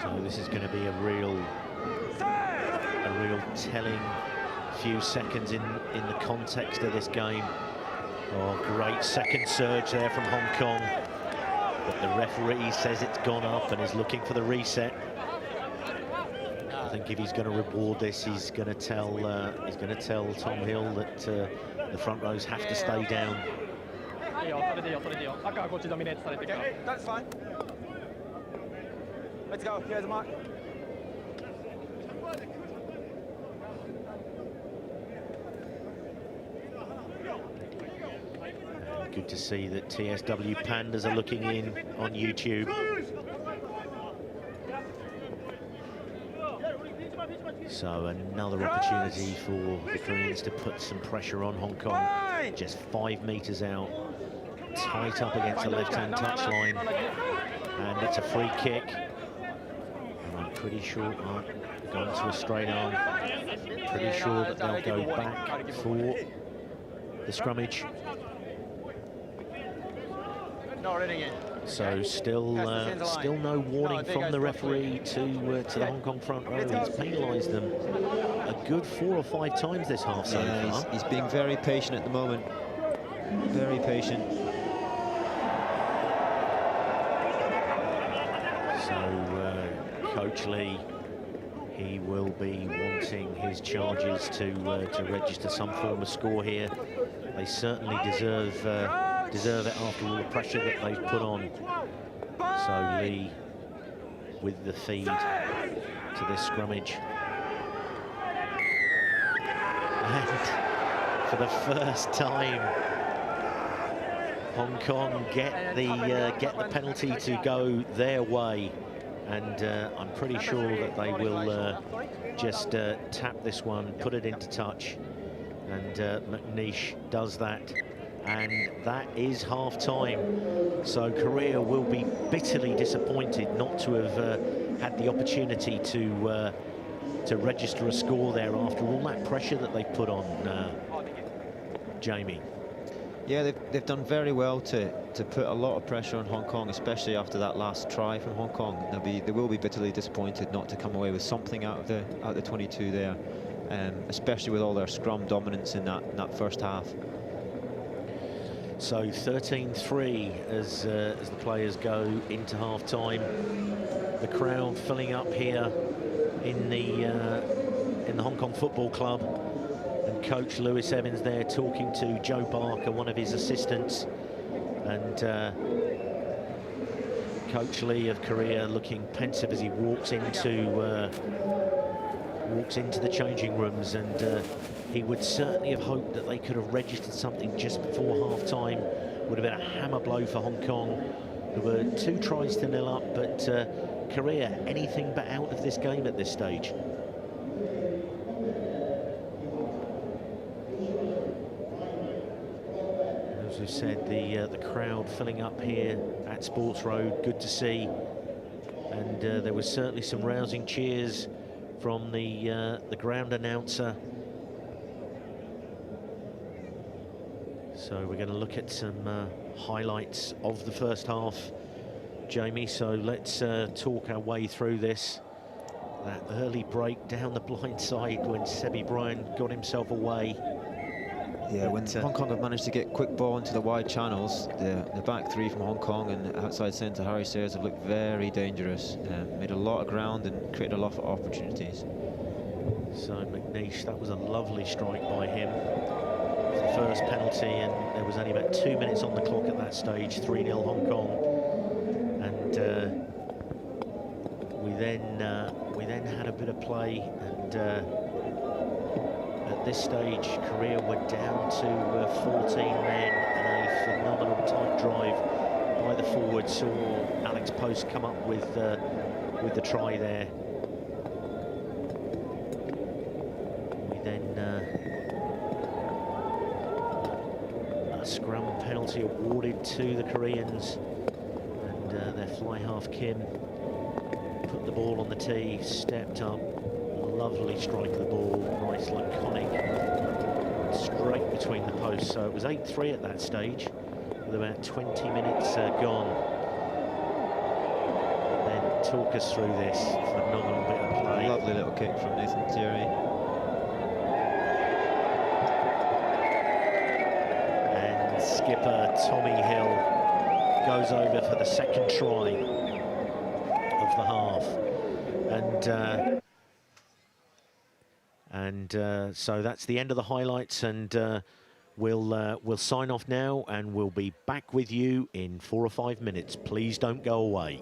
So this is going to be a real telling few seconds in the context of this game. Oh, great second surge there from Hong Kong, but the referee says it's gone up and is looking for the reset. I think if he's going to reward this, he's going to tell Tom Hill that the front rows have to stay down. Okay, that's fine. Let's go. Here's the mark. Good to see that TSW Pandas are looking in on YouTube. So another opportunity for the Koreans to put some pressure on Hong Kong. Just 5 metres out, tight up against the left-hand touchline, and it's a free kick. And I'm pretty sure going to a straight arm. Pretty sure that they'll go back for the scrummage. So still no warning from the referee to the Hong Kong front row. He's penalised them a good 4 or 5 times this half so far. He's being very patient at the moment. Very patient. So Coach Lee, he will be wanting his charges to register some form of score here. They certainly deserve it after all the pressure that they've put on. So Lee with the feed to this scrummage. And for the first time, Hong Kong get the penalty to go their way. And I'm pretty sure that they will just tap this one, put it into touch. And McNeish does that. And that is half-time. So Korea will be bitterly disappointed not to have had the opportunity to register a score there after all that pressure that they put on, Jamie. Yeah, they've done very well to put a lot of pressure on Hong Kong, especially after that last try from Hong Kong. They will be bitterly disappointed not to come away with something out of the 22 there, especially with all their scrum dominance in that first half. So 13-3 as the players go into half-time. The crowd filling up here in the Hong Kong Football Club, and Coach Lewis Evans there talking to Joe Barker, one of his assistants, and Coach Lee of Korea looking pensive as he walks into the changing rooms, and he would certainly have hoped that they could have registered something just before half-time. Would have been a hammer blow for Hong Kong. There were 2 tries to 0 up, but Korea anything but out of this game at this stage. As we said, the crowd filling up here at Sports Road, good to see. And there was certainly some rousing cheers from the ground announcer. So we're going to look at some highlights of the first half, Jamie. So let's talk our way through this. That early break down the blind side when Sebi Bryan got himself away. Yeah, when Hong Kong have managed to get quick ball into the wide channels, the back 3 from Hong Kong and outside centre Harry Sayers have looked very dangerous. Made a lot of ground and created a lot of opportunities. So McNeish, that was a lovely strike by him. The first penalty, and there was only about 2 minutes on the clock at that stage. 3-0 Hong Kong, and we then had a bit of play, and at this stage Korea were down to 14 men, and a phenomenal tight drive by the forward saw Alex Post come up with the try there. awarded to the Koreans. And their fly half Kim put the ball on the tee, stepped up, lovely strike of the ball, nice laconic, straight between the posts. So it was 8-3 at that stage, with about 20 minutes gone. And then talk us through this phenomenal bit of play. Lovely little kick from Nathan Thierry. And skipper Tommy Hill goes over for the second try of the half. And so that's the end of the highlights, and we'll sign off now, and we'll be back with you in 4 or 5 minutes. Please don't go away.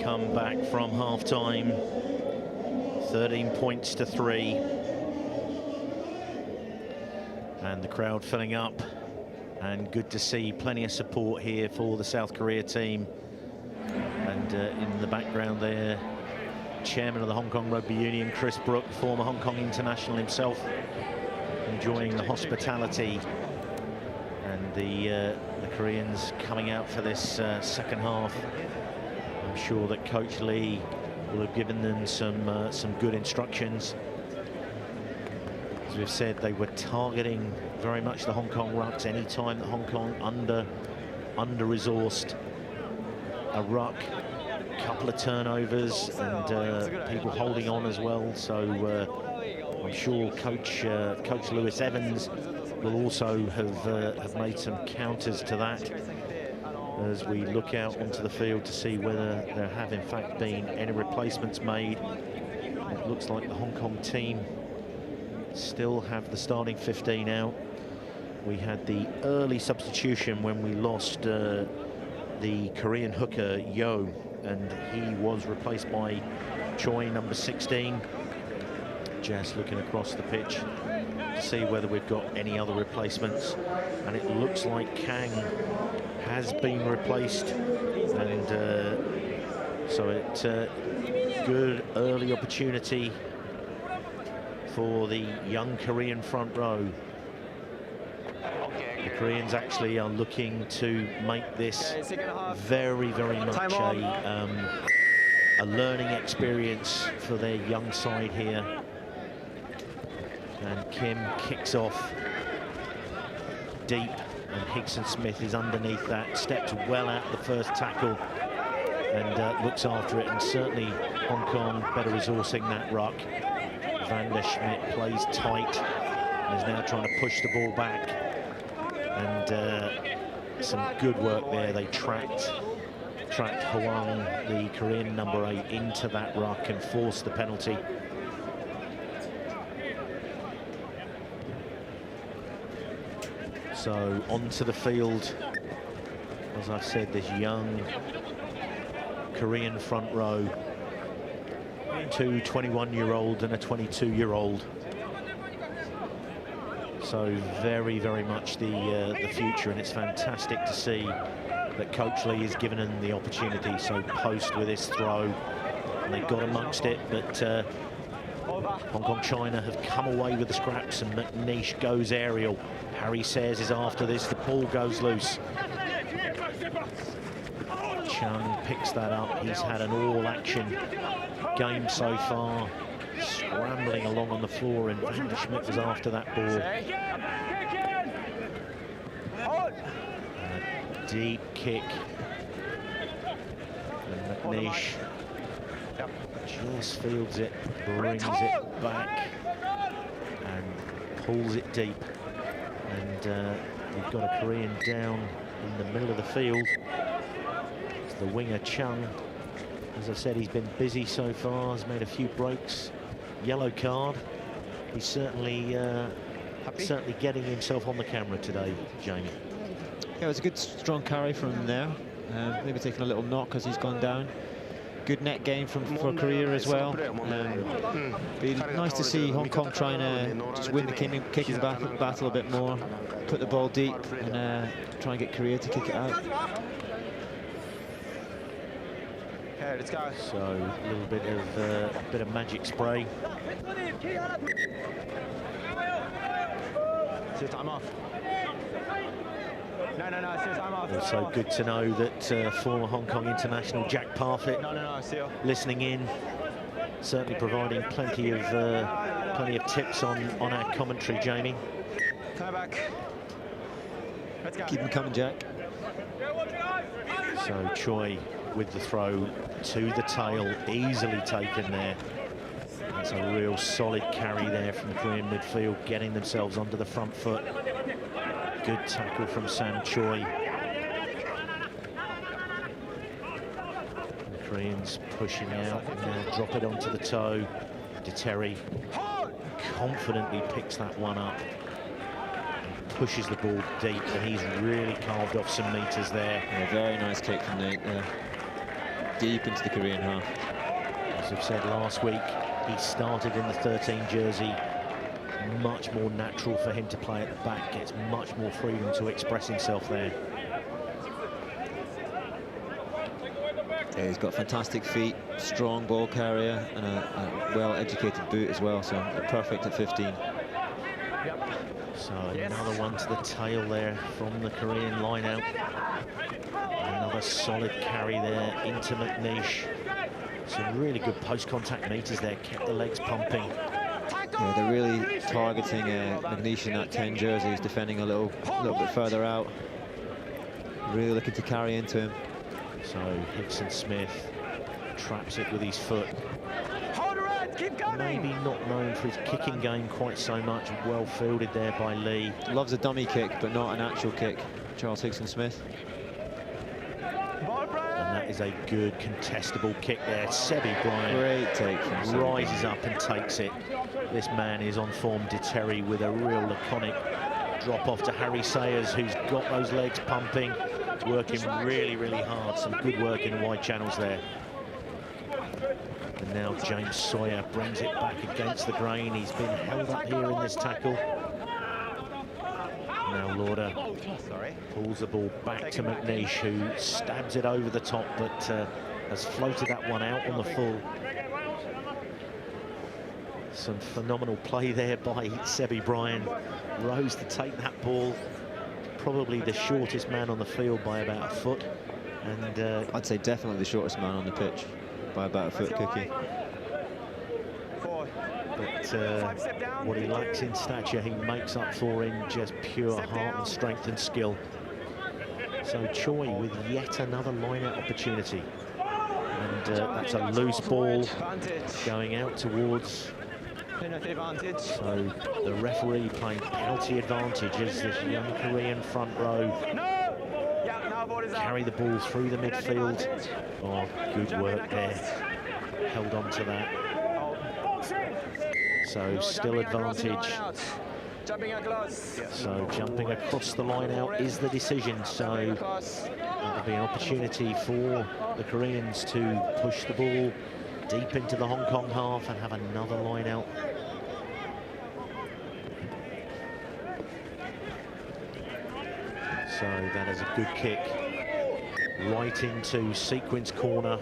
come back from half-time. 13 points to 3. And the crowd filling up. And good to see plenty of support here for the South Korea team. And in the background there, Chairman of the Hong Kong Rugby Union, Chris Brook, former Hong Kong international himself, enjoying the hospitality. And the Koreans coming out for this second half. I'm sure that Coach Lee will have given them some good instructions. As we've said, they were targeting very much the Hong Kong rucks. Any time that Hong Kong under-resourced a ruck, couple of turnovers, and people holding on as well. So I'm sure Coach Lewis Evans will also have made some counters to that as we look out onto the field to see whether there have in fact been any replacements made. It looks like the Hong Kong team still have the starting 15 out. We had the early substitution when we lost the Korean hooker Yo, and he was replaced by Choi, number 16. Just looking across the pitch to see whether we've got any other replacements, and it looks like Kang has been replaced, and so it's a good early opportunity for the young Korean front row. The Koreans actually are looking to make this very, very much a learning experience for their young side here. And Kim kicks off deep, and Higson Smith is underneath that, steps well out the first tackle, and looks after it. And certainly Hong Kong better resourcing that ruck. Van der Schmidt plays tight and is now trying to push the ball back. And some good work there. They tracked Hwang, the Korean number 8, into that ruck and forced the penalty. So onto the field, as I said, this young Korean front row, 2 21-year-olds and a 22-year-old. So very, very much the future, and it's fantastic to see that Coach Lee has given them the opportunity. So Post with his throw, and they got amongst it, but Hong Kong China have come away with the scraps, and McNeish goes aerial. Harry Sayers is after this, the ball goes loose. Chung picks that up. He's had an all-action game so far, scrambling along on the floor, and Van der Schmidt was after that ball. And a deep kick. And McNeish just fields it, brings it back, and pulls it deep. And we've got a Korean down in the middle of the field. It's the winger Chung. As I said, he's been busy so far, has made a few breaks. Yellow card. He's certainly getting himself on the camera today, Jamie. Yeah, it was a good, strong carry from him there. Maybe taking a little knock as he's gone down. Good net gain for Korea as well. Be nice to see Hong Kong trying to just win the kicking battle a bit more, put the ball deep, and try and get Korea to kick it out. Let's go. So a little bit of magic spray. Time off. No, time off. Also good to know that former Hong Kong international Jack Parfitt listening in, certainly providing plenty of tips on our commentary, Jamie. Come back. Let's go. Keep him coming, Jack. So Choi with the throw to the tail, easily taken there. That's a real solid carry there from the Korean midfield, getting themselves onto the front foot. Good tackle from Sam Choi. The Koreans pushing out, and now drop it onto the toe. De Terry confidently picks that one up, pushes the ball deep, and he's really carved off some meters there. Yeah, very nice kick from Nate there. deep into the Korean half. As we've said last week, he started in the 13 jersey. Much more natural for him to play at the back, gets much more freedom to express himself there. Yeah, he's got fantastic feet, strong ball carrier, and a well-educated boot as well, so perfect at 15. So another one to the tail there from the Korean line-out. Another solid carry there into McNeish. Some really good post-contact meters there, kept the legs pumping. Yeah, they're really targeting McNeish in that 10 jersey. He's defending a little bit further out. Really looking to carry into him. So Hickson Smith traps it with his foot. Maybe not known for his kicking game quite so much. Well fielded there by Lee. Loves a dummy kick, but not an actual kick, Charles Hickson Smith. And that is a good contestable kick there. Sebi Bryant Great take from Sebi rises up and takes it. This man is on form. De Terry with a real laconic drop off to Harry Sayers, who's got those legs pumping. He's working really, really hard. Some good work in the wide channels there. And now James Sawyer brings it back against the grain. He's been held up here in this tackle. Now Lauder pulls the ball back to McNeish, who stabs it over the top, but has floated that one out on the full. Some phenomenal play there by Sebi Bryan. Rose to take that ball. Probably the shortest man on the field by about a foot. And I'd say definitely the shortest man on the pitch by about a foot, Cookie. But what he lacks in stature, he makes up for in just pure heart and strength and skill. So Choi with yet another line-out opportunity. And that's a loose ball going out towards. So the referee playing penalty advantage as this young Korean front row carry the ball through the midfield. Oh, good work there. Held on to that. So still advantage. So jumping across the line out is the decision. So that'll be an opportunity for the Koreans to push the ball deep into the Hong Kong half and have another line out. So that is a good kick right into sequence corner.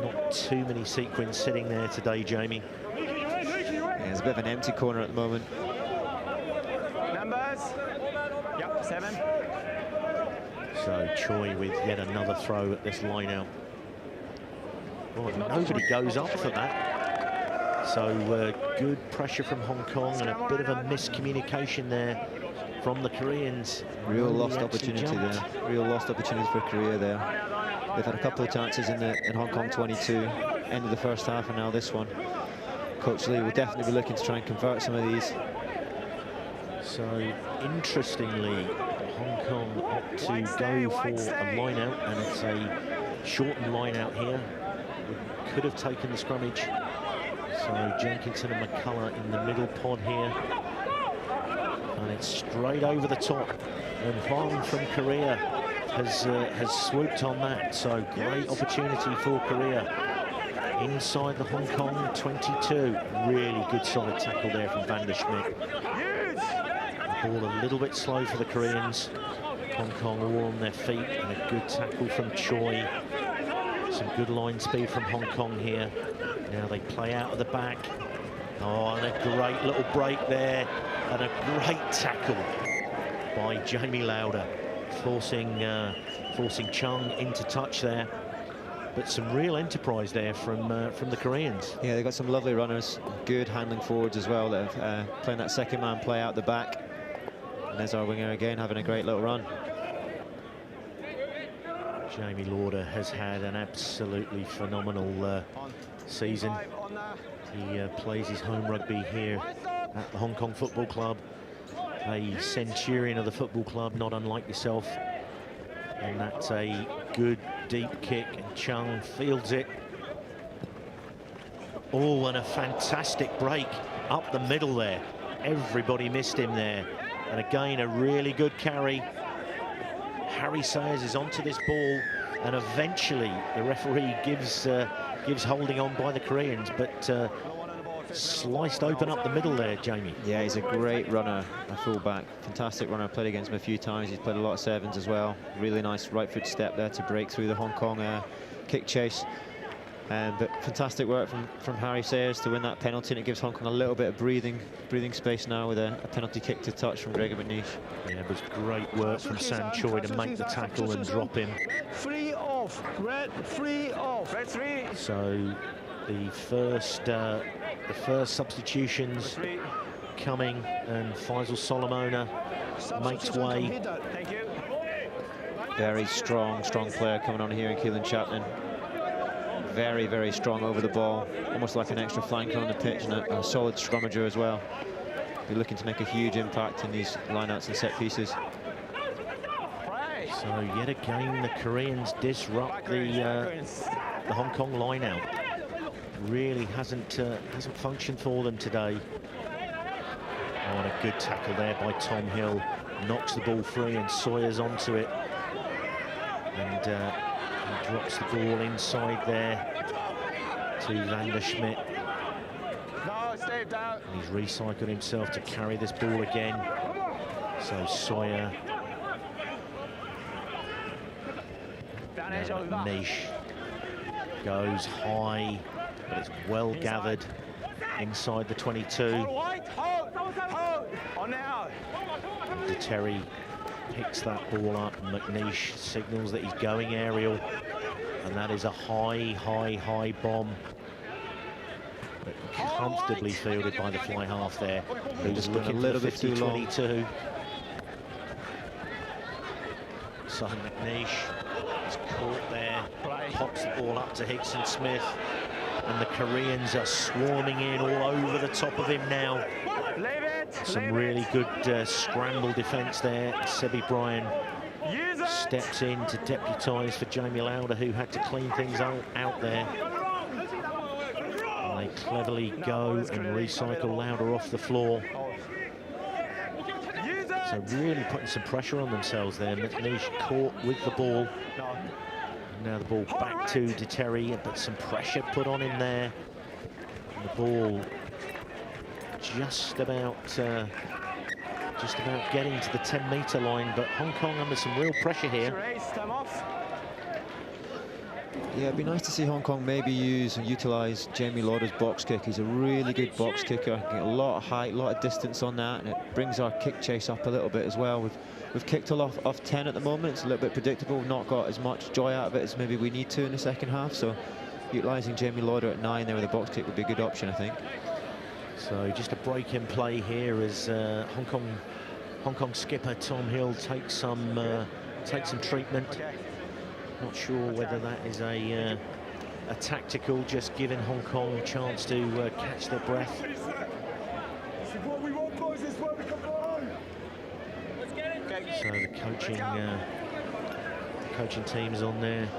Not too many sequins sitting there today, Jamie. Yeah, there's a bit of an empty corner at the moment. Numbers. Yep, 7. So Choi with yet another throw at this line out. Oh, nobody goes up for that. So good pressure from Hong Kong and a bit of a miscommunication there from the Koreans. Real lost opportunity there. Real lost opportunity for Korea there. They've had a couple of chances in Hong Kong 22, end of the first half, and now this one. Coach Lee will definitely be looking to try and convert some of these. So interestingly, Hong Kong opt to go for a line out, and it's a shortened line out here. We could have taken the scrummage. So Jenkinson and McCullough in the middle pod here. And it's straight over the top. And Hwang from Korea has swooped on that. So great opportunity for Korea. Inside the Hong Kong 22. Really good solid tackle there from Van der Schmidt. The ball a little bit slow for the Koreans. Hong Kong all on their feet, and a good tackle from Choi. Some good line speed from Hong Kong here. Now they play out of the back. Oh, and a great little break there. And a great tackle by Jamie Lauder, forcing Chung into touch there. But some real enterprise there from the Koreans. Yeah, they've got some lovely runners. Good handling forwards as well. They're playing that second man play out the back. And there's our winger again, having a great little run. Jamie Lauder has had an absolutely phenomenal season. He plays his home rugby here at the Hong Kong Football Club, a centurion of the football club, not unlike yourself. And that's a good deep kick, and Chung fields it. Oh, and a fantastic break up the middle there. Everybody missed him there. And again, a really good carry Harry Sayers is onto this ball, and eventually the referee gives holding on by the Koreans, but sliced open up the middle there, Jamie. Yeah, he's a great runner, a full-back. Fantastic runner. Played against him a few times. He's played a lot of sevens as well. Really nice right foot step there to break through the Hong Kong kick chase. But fantastic work from Harry Sayers to win that penalty, and it gives Hong Kong a little bit of breathing space now with a penalty kick to touch from Gregor McNeish. Yeah, it was great work from Sam Choi to make the tackle and drop him. Free off, red, free off. Red 3. So the first substitutions coming, and Faisal Solomona makes way. Thank you. Very strong player coming on here in Keelan Chapman. Very, very strong over the ball, almost like an extra flanker on the pitch, and a solid scrummager as well. Be looking to make a huge impact in these lineouts and set pieces. So yet again, the Koreans disrupt the Hong Kong lineout. Really hasn't functioned for them today. Oh, and a good tackle there by Tom Hill. Knocks the ball free, and Sawyer's onto it. And he drops the ball inside there to Van der Schmidt. No, stay down. And he's recycled himself to carry this ball again. So Sawyer. Now Nish goes high, but it's well gathered inside the 22. Hold. On now. De Terry picks that ball up, and McNeish signals that he's going aerial, and that is a high bomb, but comfortably fielded by the fly half there, who's looking a little bit too long. So McNeish is caught there, pops the ball up to Hickson Smith, and the Koreans are swarming in all over the top of him now. Some really good scramble defence there. Sebi Bryan steps in to deputise for Jamie Lauder, who had to clean things out there. And they cleverly go and recycle Lauder off the floor. So really putting some pressure on themselves there. McNeish caught with the ball. Now the ball back to De Terry, but some pressure put on him there. And the ball just about getting to the 10-metre line, but Hong Kong under some real pressure here. Yeah, it'd be nice to see Hong Kong maybe use and utilise Jamie Lauder's box kick. He's a really good box kicker. Get a lot of height, a lot of distance on that, and it brings our kick chase up a little bit as well. We've kicked a lot off 10 at the moment. It's a little bit predictable. We've not got as much joy out of it as maybe we need to in the second half. So utilising Jamie Lauder at 9 there with a box kick would be a good option, I think. So just a break in play here as Hong Kong skipper Tom Hill takes some treatment. Not sure whether that is a tactical, just giving Hong Kong a chance to catch their breath. So the coaching team is on there.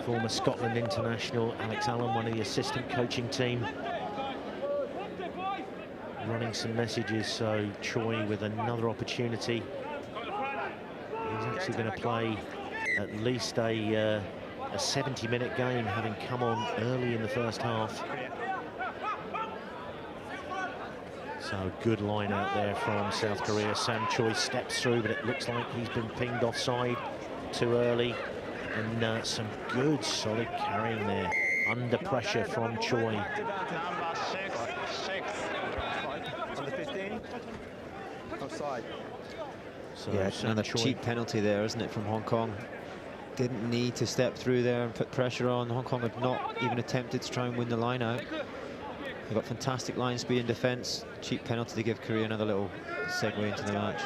Former Scotland international Alex Allen, one of the assistant coaching team, running some messages. So Choi with another opportunity. He's actually going to play at least a 70-minute game, having come on early in the first half. So good line out there from South Korea. Sam Choi steps through, but it looks like he's been pinged offside too early. And some good solid carrying there under pressure from Choi. Number 6. Under 15. Offside. So yeah, Sam another Choi. cheap penalty there, isn't it, from Hong Kong? Didn't need to step through there and put pressure on. Hong Kong had not even attempted to try and win the line out. They've got fantastic line speed and defence. Cheap penalty to give Korea another little segue into the match.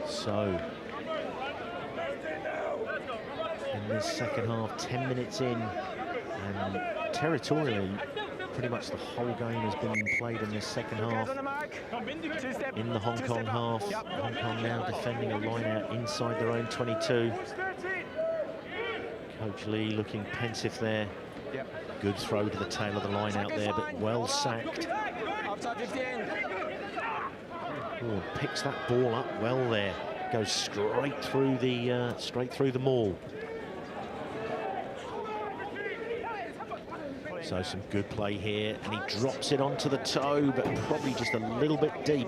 So in this second half, 10 minutes in, and territorially, pretty much the whole game has been played in this second half. In the Hong Kong half, Hong Kong now defending a line out inside their own 22. Coach Lee looking pensive there. Good throw to the tail of the line out there, but well sacked. Oh, picks that ball up well there. Goes straight through the maul. So some good play here, and he drops it onto the toe, but probably just a little bit deep.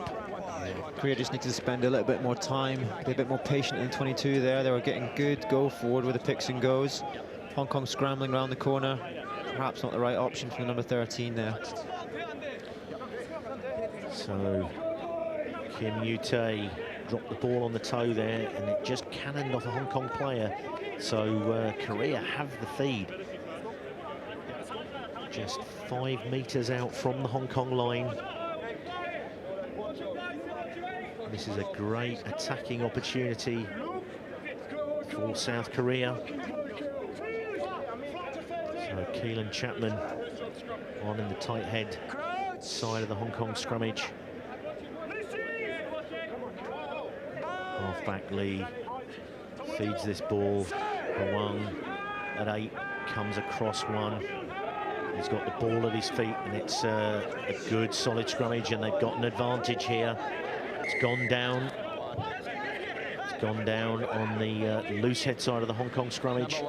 Korea just needs to spend a little bit more time, be a bit more patient in 22 there. They were getting good go forward with the picks and goes. Hong Kong scrambling around the corner. Perhaps not the right option for the number 13 there. So Kim Yu-tae dropped the ball on the toe there, and it just cannoned off a Hong Kong player. So Korea have the feed. Just 5 meters out from the Hong Kong line. This is a great attacking opportunity for South Korea. So Keelan Chapman on in the tight head side of the Hong Kong scrummage. Halfback Lee feeds this ball. Hwang at 8 comes across one. He's got the ball at his feet, and it's a good solid scrummage, and they've got an advantage here. It's gone down. It's gone down on the loose head side of the Hong Kong scrummage.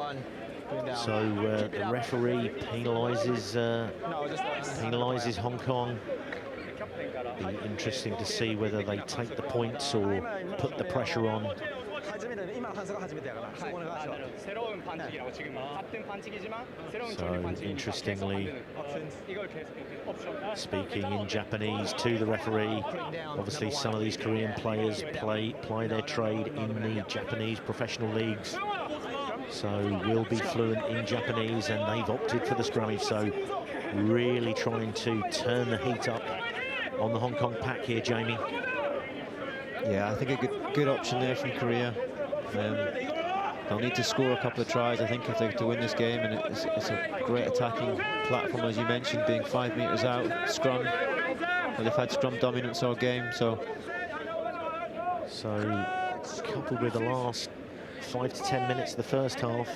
So the referee penalises Hong Kong. Be interesting to see whether they take the points or put the pressure on. So interestingly, speaking in Japanese to the referee, obviously some of these Korean players ply their trade in the Japanese professional leagues, so will be fluent in Japanese, and they've opted for the scrummage. So really trying to turn the heat up on the Hong Kong pack here, Jamie. Yeah, I think a good option there from Korea. They'll need to score a couple of tries, I think, if they're to win this game, and it's a great attacking platform, as you mentioned, being 5 meters out, scrum. Well, they've had scrum dominance all game, so coupled with the last 5 to 10 minutes of the first half,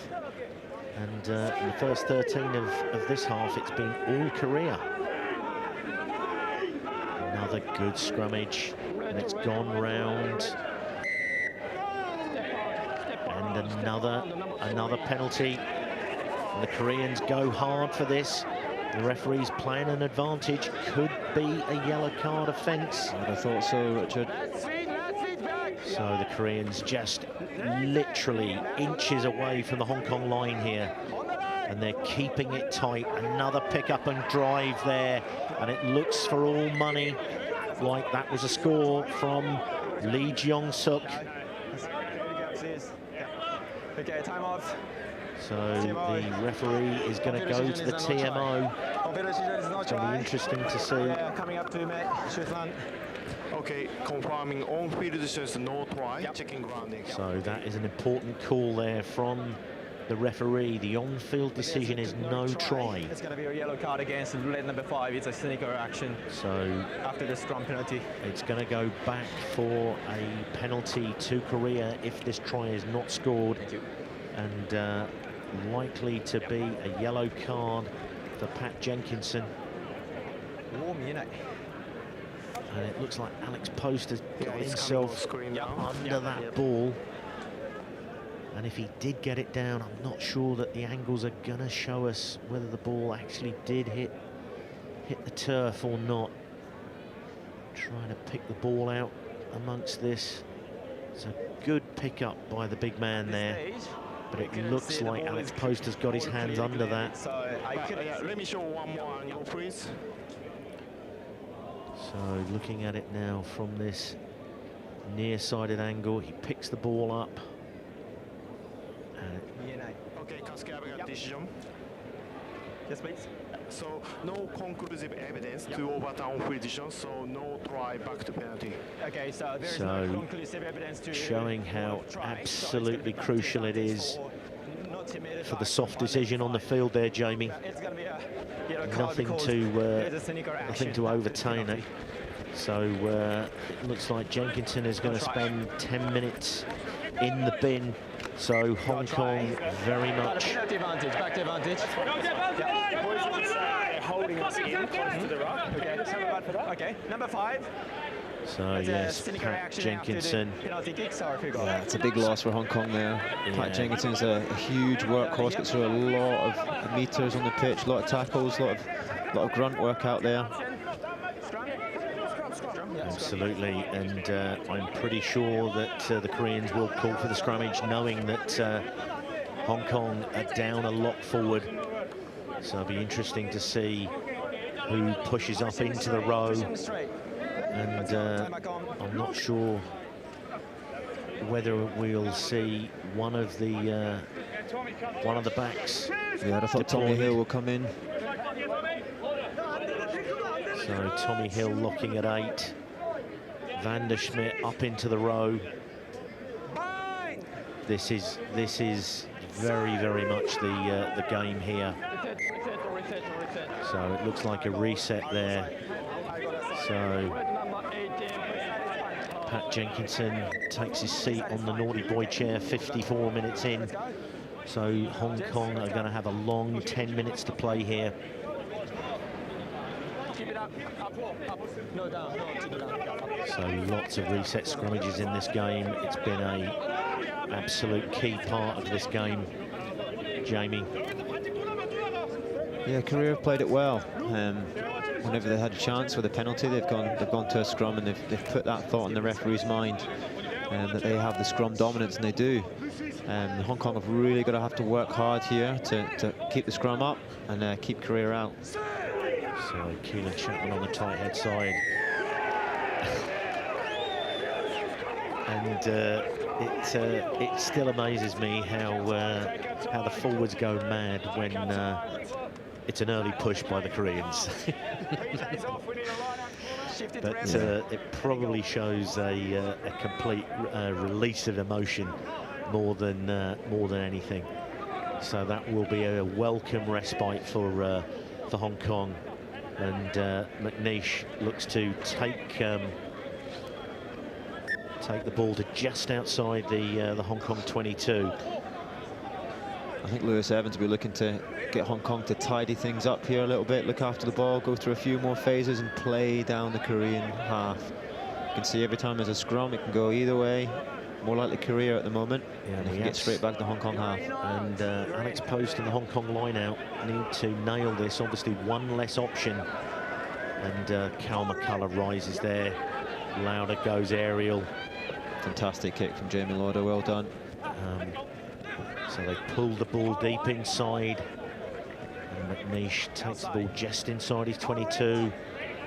and in the first 13 of this half, it's been all Korea. Another good scrummage, and it's gone round. And another penalty. And the Koreans go hard for this. The referee's playing an advantage. Could be a yellow card offence. I thought so, Richard. So the Koreans just literally inches away from the Hong Kong line here, and they're keeping it tight. Another pick up and drive there, and it looks for all money like that was a score from Lee Jeong-suk. Okay, time off. So the referee is going to go to the TMO. It's going to be interesting to see. Coming up to Matt Shutland. Okay, confirming on-field decisions, no try, checking grounding. So that is an important call there from the referee. The on-field decision is no try. It's going to be a yellow card against red number 5. It's a sneaker action. So after the scrum penalty, it's going to go back for a penalty to Korea if this try is not scored, and likely to be a yellow card for Pat Jenkinson. And it looks like Alex Post has got himself under that ball. And if he did get it down, I'm not sure that the angles are going to show us whether the ball actually did hit the turf or not. Trying to pick the ball out amongst this. It's a good pickup by the big man there. But it looks like Alex Post has got his hands under that. Let me show one more angle, please. So looking at it now from this near-sided angle, he picks the ball up. Okay, Cascabega decision. Yes, please. So no conclusive evidence to overturn on-field decision, so no try back to penalty. Okay, so there is no conclusive evidence to showing how absolutely crucial it is for the soft decision on the field there, Jamie. Nothing to overturn it. So it looks like Jenkinson is going to spend 10 minutes in the bin. So Hong Kong very much. Back to advantage. Okay, number 5. So yes, Pat Jenkinson. Yeah, it's a big loss for Hong Kong there. Yeah. Pat Jenkinson's a huge workhorse, gets through a lot of meters on the pitch, a lot of tackles, a lot of grunt work out there. Absolutely, and I'm pretty sure that the Koreans will call for the scrummage, knowing that Hong Kong are down a lot forward. So it'll be interesting to see who pushes up into the row. And I'm not sure whether we'll see one of the backs. Yeah, I thought Tommy Hill will come in. So Tommy Hill looking at 8. Van der Schmidt up into the row. This is very, very much the game here. So it looks like a reset there. So Pat Jenkinson takes his seat on the naughty boy chair 54 minutes in. So Hong Kong are going to have a long 10 minutes to play here. So lots of reset scrummages in this game. It's been an absolute key part of this game, Jamie. Yeah, Korea have played it well. Whenever they had a chance with a penalty, they've gone to a scrum, and they've put that thought in the referee's mind that they have the scrum dominance, and they do. Hong Kong have really got to have to work hard here to keep the scrum up and keep Korea out. So Keelan Chapman on the tight head side. And it still amazes me how the forwards go mad when it's an early push by the Koreans. But it probably shows a complete release of emotion more than anything. So that will be a welcome respite for Hong Kong. And McNeish looks to take the ball to just outside the Hong Kong 22. I think Lewis Evans will be looking to get Hong Kong to tidy things up here a little bit, look after the ball, go through a few more phases and play down the Korean half. You can see every time there's a scrum, it can go either way. More likely Korea at the moment, and they can get straight back to Hong Kong half. And Alex Post and the Hong Kong line-out need to nail this. Obviously, one less option. And Cal McCullough rises there. Lauder goes aerial. Fantastic kick from Jamie Lauder, well done. So they pull the ball deep inside. And McNeish takes the ball just inside his 22.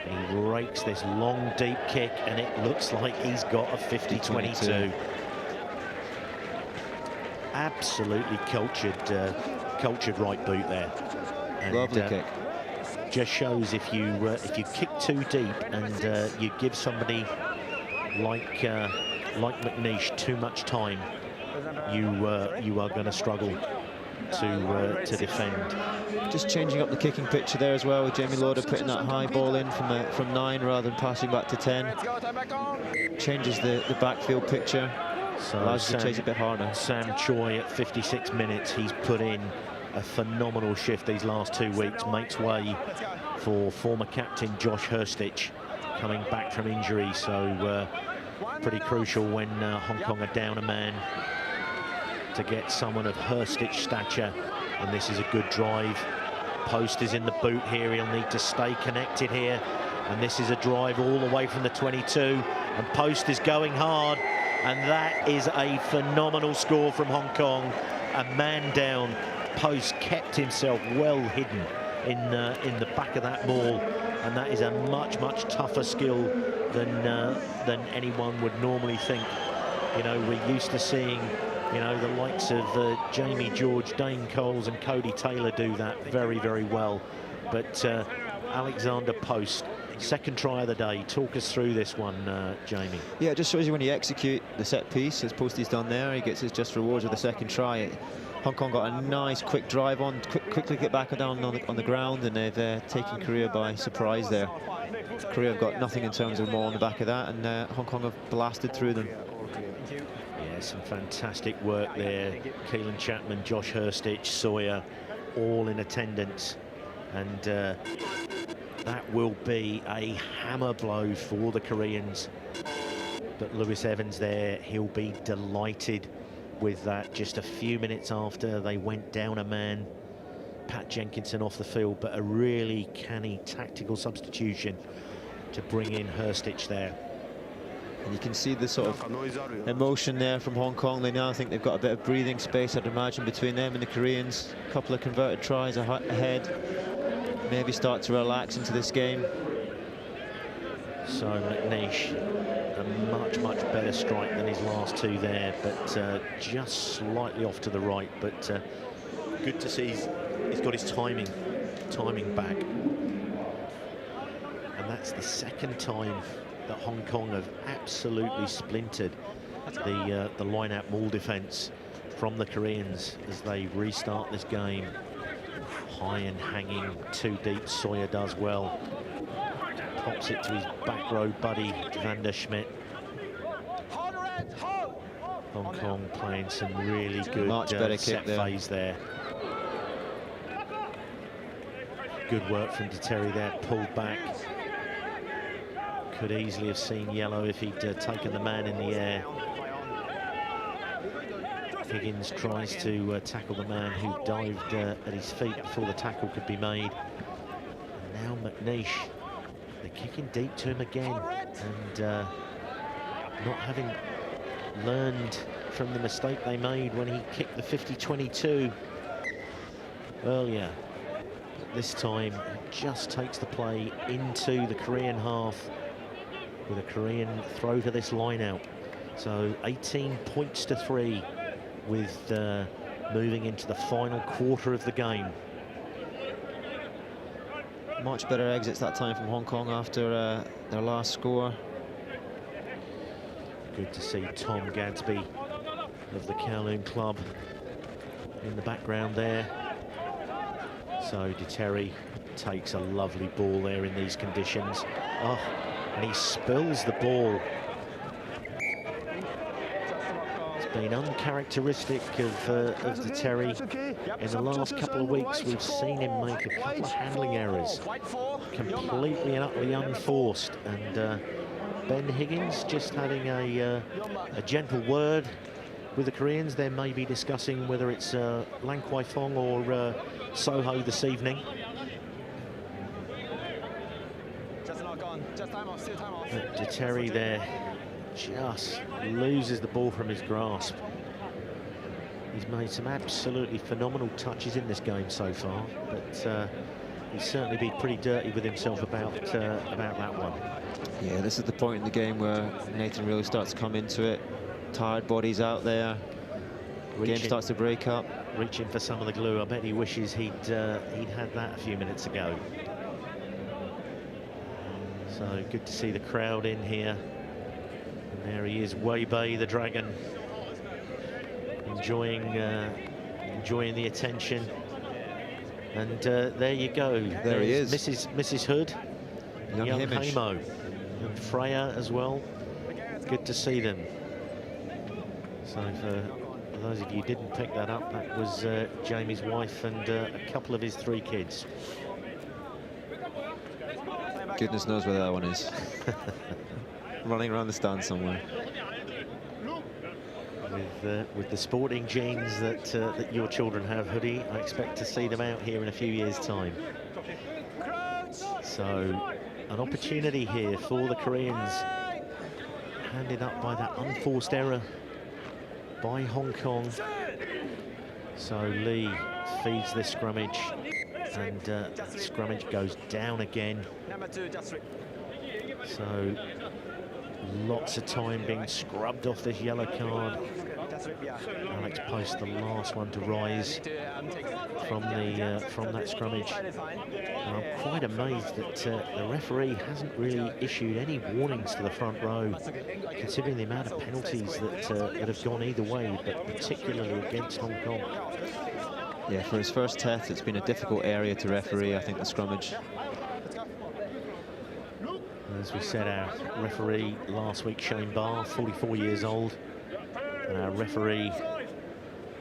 He rakes this long, deep kick, and it looks like he's got a 50-22. Absolutely cultured right boot there. And, lovely kick. Just shows if you kick too deep and you give somebody like McNeish too much time, you are going to struggle to defend. Just changing up the kicking picture there as well, with Jamie Lauder putting that high ball in from 9 rather than passing back to 10. Changes the backfield picture. So allows you to chase a bit harder. Sam Choi at 56 minutes, he's put in a phenomenal shift these last 2 weeks, makes way for former captain Josh Hurstich coming back from injury. So pretty crucial when Hong Kong are down a man to get someone of Hurstich's stature. And this is a good drive. Post is in the boot here. He'll need to stay connected here. And this is a drive all the way from the 22. And Post is going hard. And that is a phenomenal score from Hong Kong. A man down. Post kept himself well hidden in the back of that ball. And that is a much tougher skill than anyone would normally think. You know, we're used to seeing, you know, the likes of Jamie George, Dane Coles and Cody Taylor do that very well. But Alexander Post, second try of the day. Talk us through this one, Jamie. Yeah, it just shows you when you execute the set piece, as Posty's done there, he gets his just rewards with the second try. Hong Kong got a nice quick drive on, quickly get back down on the ground, and they've taken Korea by surprise there. Korea have got nothing in terms of more on the back of that, and Hong Kong have blasted through them. Yeah, some fantastic work there. Keelan Chapman, Josh Hurstich, Sawyer, all in attendance. And That will be a hammer blow for the Koreans. But Lewis Evans there, he'll be delighted with that. Just a few minutes after they went down a man, Pat Jenkinson off the field, but a really canny tactical substitution to bring in Herstich there. And you can see the sort of emotion there from Hong Kong. They now think they've got a bit of breathing space, I'd imagine, between them and the Koreans. A couple of converted tries ahead. Maybe start to relax into this game. So McNeish, a much better strike than his last two there, but just slightly off to the right. But good to see he's got his timing back. And that's the second time that Hong Kong have absolutely splintered the line-out maul defence from the Koreans as they restart this game. High and hanging, too deep. Sawyer does well. Pops it to his back row buddy, Van der Schmidt. Hong Kong playing some really good set phase there. Good work from De Terry there, pulled back. Could easily have seen yellow if he'd taken the man in the air. Higgins tries to tackle the man who dived at his feet before the tackle could be made. And now McNeish, they're kicking deep to him again, and not having learned from the mistake they made when he kicked the 50-22 earlier. But this time, he just takes the play into the Korean half with a Korean throw to this line out. So 18 points to 3 with moving into the final quarter of the game. Much better exits that time from Hong Kong after their last score. Good to see Tom Gadsby of the Kowloon Club in the background there. So De Terry takes a lovely ball there in these conditions. Oh, and he spills the ball. It's been uncharacteristic of De Terry. In the last couple of weeks, we've seen him make a couple of handling errors, completely and utterly unforced. And Ben Higgins just having a gentle word with the Koreans. They may be discussing whether it's Lang Kwai Fong or Soho this evening. De Terry there just loses the ball from his grasp. He's made some absolutely phenomenal touches in this game so far, but he's certainly been pretty dirty with himself about that one. Yeah, this is the point in the game where Nathan really starts to come into it. Tired bodies out there. Game starts to break up. Reaching for some of the glue. I bet he wishes he'd had that a few minutes ago. So good to see the crowd in here. And there he is, Wei Bei, the Dragon, enjoying the attention. And there you go. There he is, Mrs. Hood, young Hamo, and Freya as well. Good to see them. So for those of you who didn't pick that up, that was Jamie's wife and a couple of his 3 kids. Goodness knows where that one is. Running around the stand somewhere. With the sporting genes that your children have, Hoodie, I expect to see them out here in a few years' time. So, an opportunity here for the Koreans, handed up by that unforced error by Hong Kong. So Lee feeds this scrummage, and that scrummage goes down again. So lots of time being scrubbed off this yellow card. Alex Post, the last one to rise from that scrummage. And I'm quite amazed that the referee hasn't really issued any warnings to the front row, considering the amount of penalties that have gone either way, but particularly against Hong Kong. Yeah, for his first test, it's been a difficult area to referee, I think, the scrummage. As we said, our referee last week, Shane Barr, 44 years old. And our referee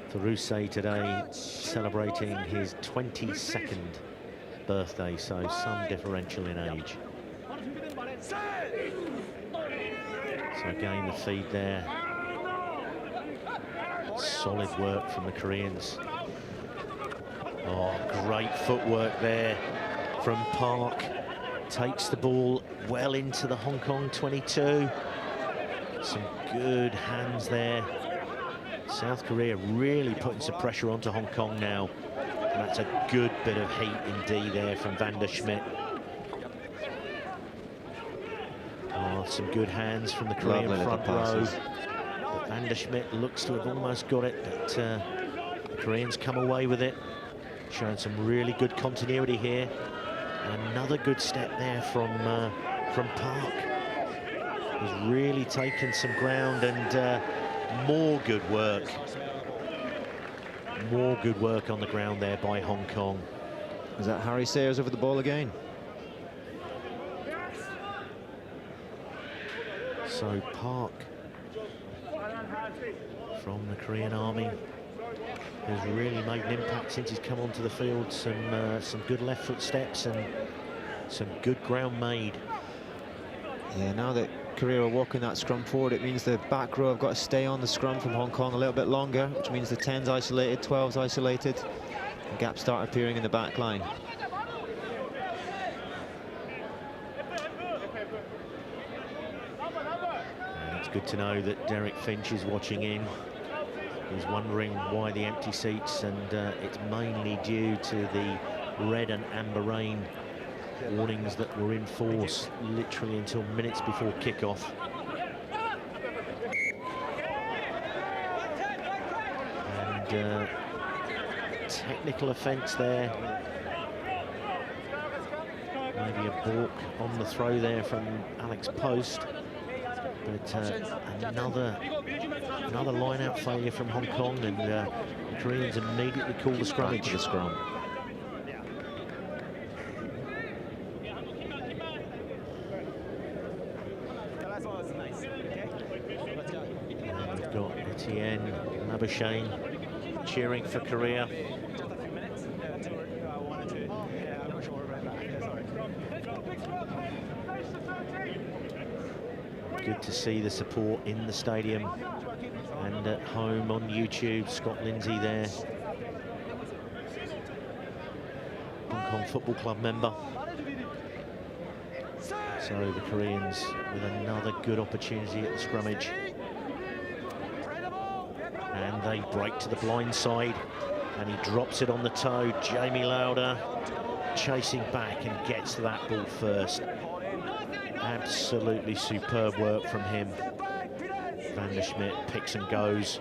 for Rousset today, celebrating his 22nd birthday, so some differential in age. So again, the feed there. Solid work from the Koreans. Oh, great footwork there from Park. Takes the ball well into the Hong Kong 22. Some good hands there. South Korea really putting some pressure onto Hong Kong now. And that's a good bit of heat indeed there from Van der Schmidt. Oh, some good hands from the Korean front row. But Van der Schmidt looks to have almost got it, but the Koreans come away with it. Showing some really good continuity here. Another good step there from Park. He's really taken some ground, and more good work. More good work on the ground there by Hong Kong. Is that Harry Sayers over the ball again? So Park from the Korean Army has really made an impact since he's come onto the field. Some good left foot steps and some good ground made. Yeah, now that Korea are walking that scrum forward, it means the back row have got to stay on the scrum from Hong Kong a little bit longer, which means the 10's isolated, 12's isolated, and gaps start appearing in the back line. And it's good to know that Derek Finch is watching in. He's wondering why the empty seats, and it's mainly due to the red and amber rain warnings that were in force literally until minutes before kickoff. And technical offence there. Maybe a balk on the throw there from Alex Post. But another line-out failure from Hong Kong, and the Koreans immediately call the scrummage. Back to the scrum. And we've got Etienne Labuschagne cheering for Korea. Good to see the support in the stadium and at home on YouTube. Scott Lindsay there, Hong Kong Football Club member. So the Koreans with another good opportunity at the scrummage. And they break to the blind side, and he drops it on the toe. Jamie Lauder chasing back and gets to that ball first. Absolutely superb work from him. Van der Schmidt picks and goes.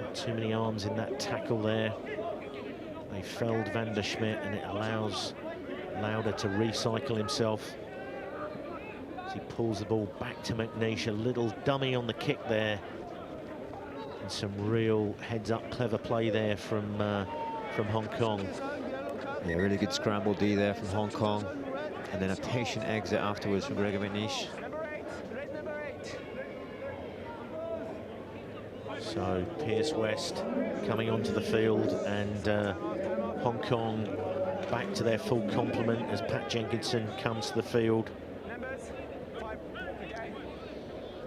Not too many arms in that tackle there. They felled Van der Schmidt, and it allows Lauder to recycle himself as he pulls the ball back to McNeish. A little dummy on the kick there, and some real heads-up clever play there from Hong Kong. Yeah, really good scramble D there from Hong Kong, and then a patient exit afterwards from Gregor McNeish. So Pierce West coming onto the field, and Hong Kong back to their full complement as Pat Jenkinson comes to the field.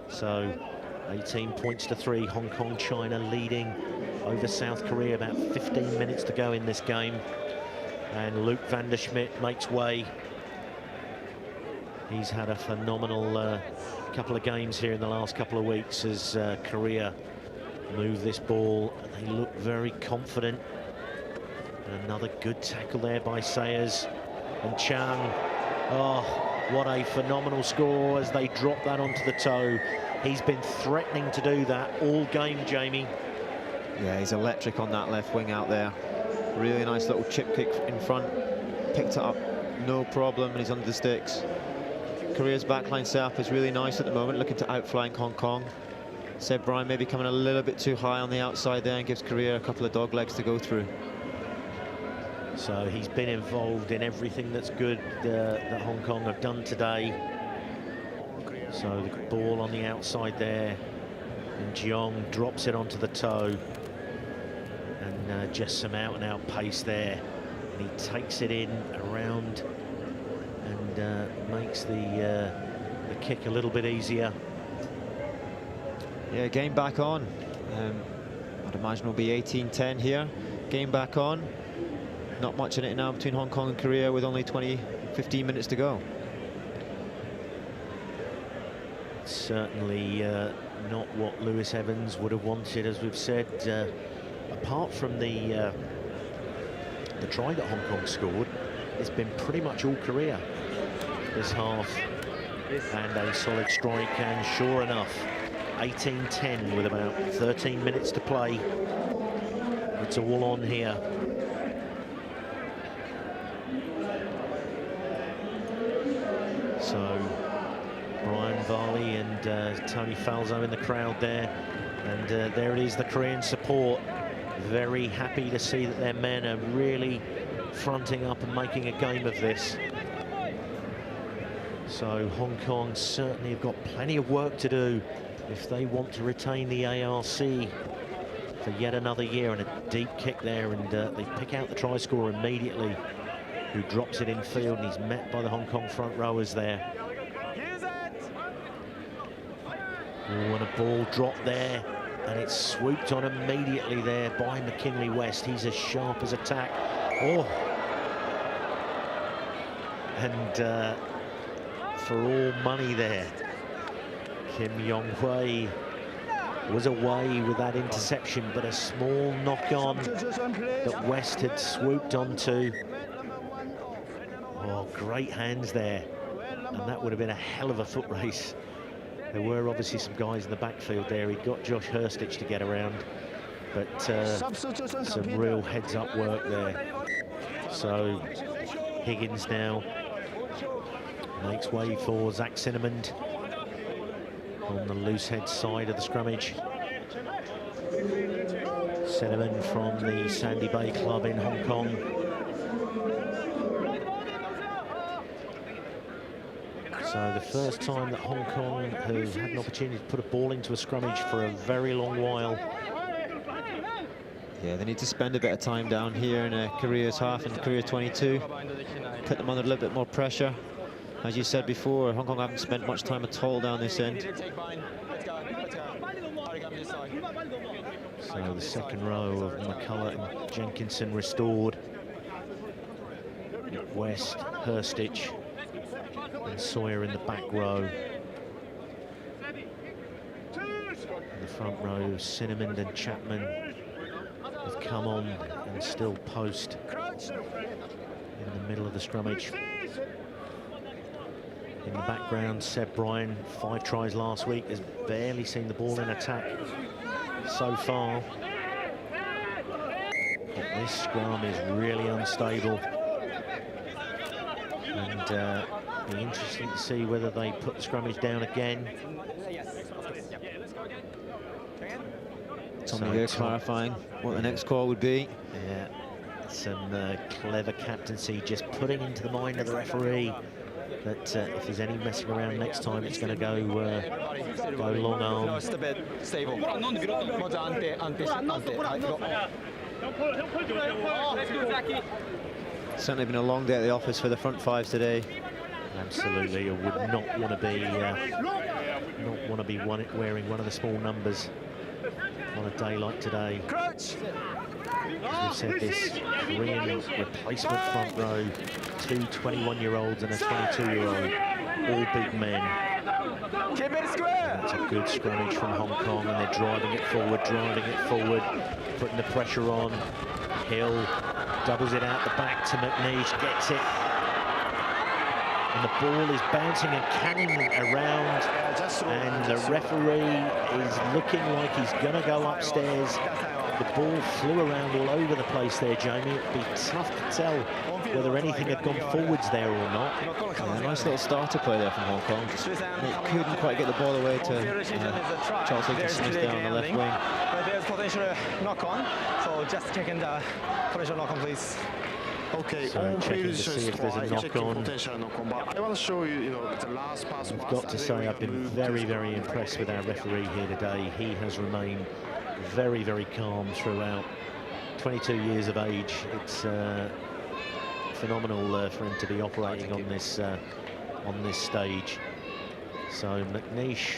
So 18 points to 3, Hong Kong, China leading over South Korea. About 15 minutes to go in this game, and Luke Van der Schmidt makes way. He's had a phenomenal couple of games here in the last couple of weeks as Korea move this ball. They look very confident. And another good tackle there by Sayers and Chang. Oh, what a phenomenal score as they drop that onto the toe. He's been threatening to do that all game, Jamie. Yeah, he's electric on that left wing out there. Really nice little chip kick in front. Picked it up, no problem, and he's under the sticks. Korea's backline setup is really nice at the moment, looking to outflank Hong Kong. Seb Bryan maybe coming a little bit too high on the outside there and gives Korea a couple of dog legs to go through. So he's been involved in everything that's good that Hong Kong have done today. So the ball on the outside there, and Jeong drops it onto the toe, and just some out-and-out pace there And he takes it in around and makes the kick a little bit easier. Yeah, game back on. I'd imagine it'll be 18-10 here. Game back on. Not much in it now between Hong Kong and Korea with only 15 minutes to go. Certainly not what Lewis Evans would have wanted, as we've said. Apart from the try that Hong Kong scored, it's been pretty much all Korea this half. And a solid strike, and sure enough, 18-10 with about 13 minutes to play. It's all on here. So Brian Varley and Tony Falzo in the crowd there, and there it is, the Korean support. Very happy to see that their men are really fronting up and making a game of this. So Hong Kong certainly have got plenty of work to do if they want to retain the ARC for yet another year. And a deep kick there, and they pick out the try scorer immediately, who drops it in field, and he's met by the Hong Kong front rowers there. Oh, and a ball dropped there, and it's swooped on immediately there by McKinley West. He's as sharp as a tack. Oh, and for all money there, Kim Yong-hui was away with that interception, but a small knock-on that West had swooped onto. Oh, great hands there, and that would have been a hell of a foot race. There were obviously some guys in the backfield there. He got Josh Hurstich to get around, but some real heads-up work there. So Higgins now makes way for Zach Cinnamond on the loose head side of the scrummage. Cinnamond from the Sandy Bay Club in Hong Kong. So the first time that Hong Kong have had an opportunity to put a ball into a scrummage for a very long while. Yeah, they need to spend a bit of time down here in Korea's half and Korea 22. Put them under a little bit more pressure. As you said before, Hong Kong haven't spent much time at all down this end. So the second row of McCullough and Jenkinson restored. West, Hurstich and Sawyer in the back row. In the front row, Cinnamon and Chapman have come on and still post in the middle of the scrummage. In the background, Seb Bryan, 5 tries last week, has barely seen the ball in attack so far. But this scrum is really unstable. And be interesting to see whether they put the scrummage down again. Tommy here clarifying what the next call would be. Yeah, some clever captaincy, just putting into the mind of the referee that if there's any messing around next time, it's going to go long arm. Certainly been a long day at the office for the front fives today. Absolutely, I would not want to be wearing one of the small numbers on a day like today. As we've said, this Korean replacement front row, 2 21-year-olds and a 22-year-old, all big men. That's a good scrummage from Hong Kong, and they're driving it forward, putting the pressure on. Hill doubles it out the back to McNeish, gets it. And the ball is bouncing and canning around, and the referee is looking like he's going to go upstairs. The ball flew around all over the place there, Jamie. It'd be tough to tell whether anything had gone forwards there or not. Yeah, nice little starter play there from Hong Kong. Just, they couldn't quite get the ball away to Charles Higgins-Smith there on the left wing. But there's potential knock-on, so just checking the potential knock-on, please. Okay, So checking to see if there's a knock-on. I want to show you, the last pass. I've got to say, I've been very, very impressed with our referee here today. He has remained very, very calm throughout. 22 years of age. It's phenomenal for him to be operating on this stage. So McNeish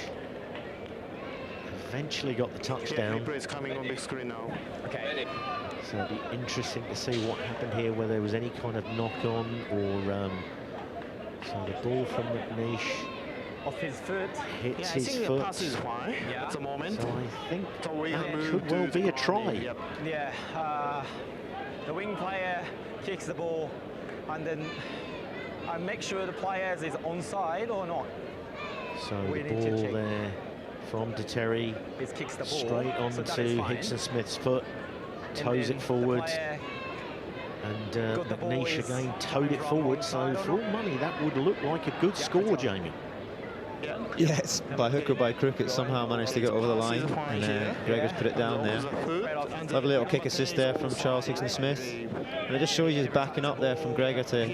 eventually got the touchdown. Replay is coming on big screen now. Okay. So it'll be interesting to see what happened here, whether there was any kind of knock-on or so the ball from McNeish Off his foot. hits I his think the foot. pass is fine at the moment. So I think So we that move could to well the be a grounding. try. Yep. Yeah. The wing player kicks the ball, and then I make sure the player is onside or not. So We the need to ball check. there from Terry, He kicks the ball straight on so that is to fine. Hickson Smith's foot, And toes then it forward, the player and got the ball McNeish is again towed coming it from forward. So onside or for all not? money, that would look like a good score, Jamie. Yes, by hook or by crook, it somehow managed to get over the line, and Gregor's put it down there. Lovely little kick assist there from Charles Hickson Smith. And it just shows you he's backing up there from Gregor to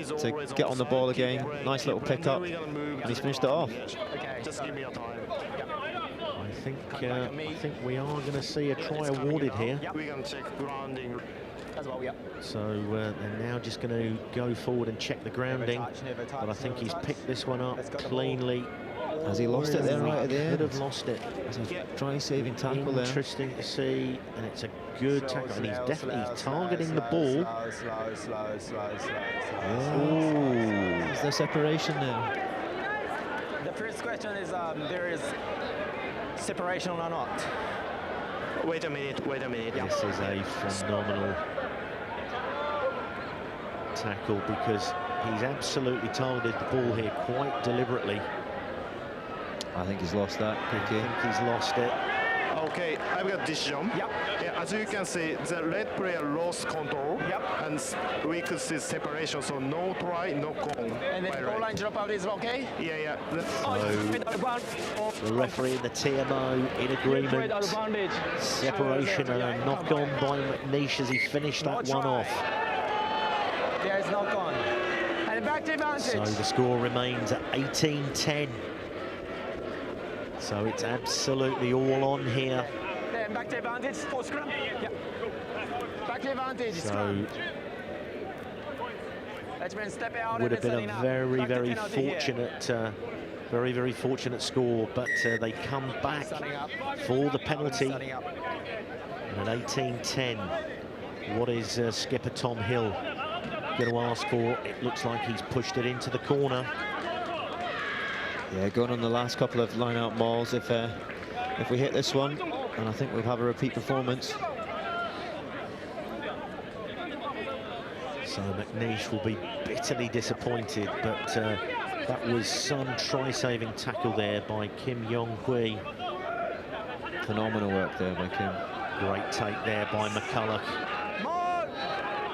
get on the ball again. Nice little pick up, and he's finished it off. Okay. Just give me a time. I think we are going to see a try awarded here. We're going to check grounding. As well, yeah. So they're now just going to go forward and check the grounding. Never touch, But I think never he's touch. picked this one up Let's go the cleanly. Has he lost it there right at the Could end? have lost it. It's a try-saving tackle there. Interesting to see, and it's a good tackle, and he's definitely targeting the ball. Oh, is there separation there? The first question is, there is separation or not? Wait a minute, wait a minute. This is a phenomenal tackle because he's absolutely targeted the ball here quite deliberately. I think he's lost that. I think he's lost it. Okay, I've got decision. Yep. Yeah, as you can see, the red player lost control. Yep. And we could see separation, so no try, no cone. And then by goal right. line dropout is okay? Yeah, yeah. The referee and the TMO in agreement. advantage. Separation and a knock on by McNeish as he finished that one off. There is knock on. And back to advantage. So the score remains at 18-10. So it's absolutely all on here. Then back to advantage for scrum. Yeah. Back to advantage. So Scrum. Let's step out. would and have been setting a up. very, Back to very penalty here. fortunate, very fortunate score. But they come back Setting up. for the penalty. Setting up. And at 18-10, what is skipper Tom Hill going to ask for? It looks like he's pushed it into the corner. Yeah, going on the last couple of line-out mauls. If we hit this one, and I think we'll have a repeat performance. So McNeish will be bitterly disappointed, but that was some try-saving tackle there by Kim Yong-hui. Phenomenal work there by Kim. Great take there by McCulloch.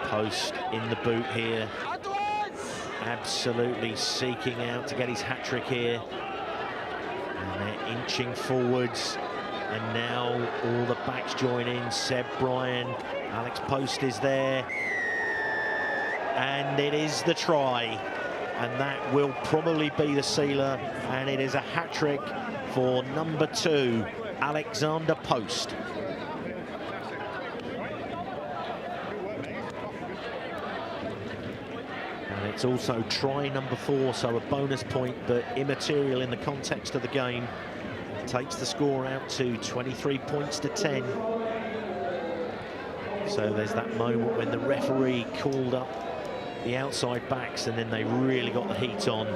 Post in the boot here. Absolutely seeking out to get his hat-trick here. And they're inching forwards. And now all the backs join in. Seb Bryan, Alex Post is there. And it is the try. And that will probably be the sealer. And it is a hat-trick for number 2, Alexander Post. And it's also try number 4, so a bonus point, but immaterial in the context of the game. Takes the score out to 23 points to 10. So there's that moment when the referee called up the outside backs and then they really got the heat on.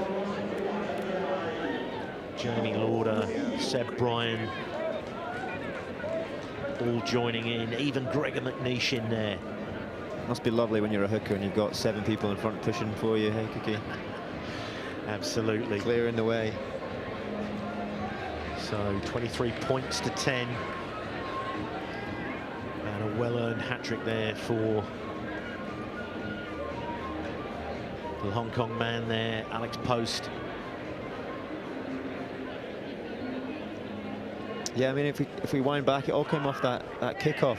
Jamie Lauder, Seb Bryan, all joining in, even Gregor McNeish in there. Must be lovely when you're a hooker and you've got 7 people in front pushing for you, hey, Cookie? Absolutely. Clearing the way. So 23 points to 10. And a well-earned hat-trick there for the Hong Kong man there, Alex Post. Yeah, I mean, if we wind back, it all came off that kickoff.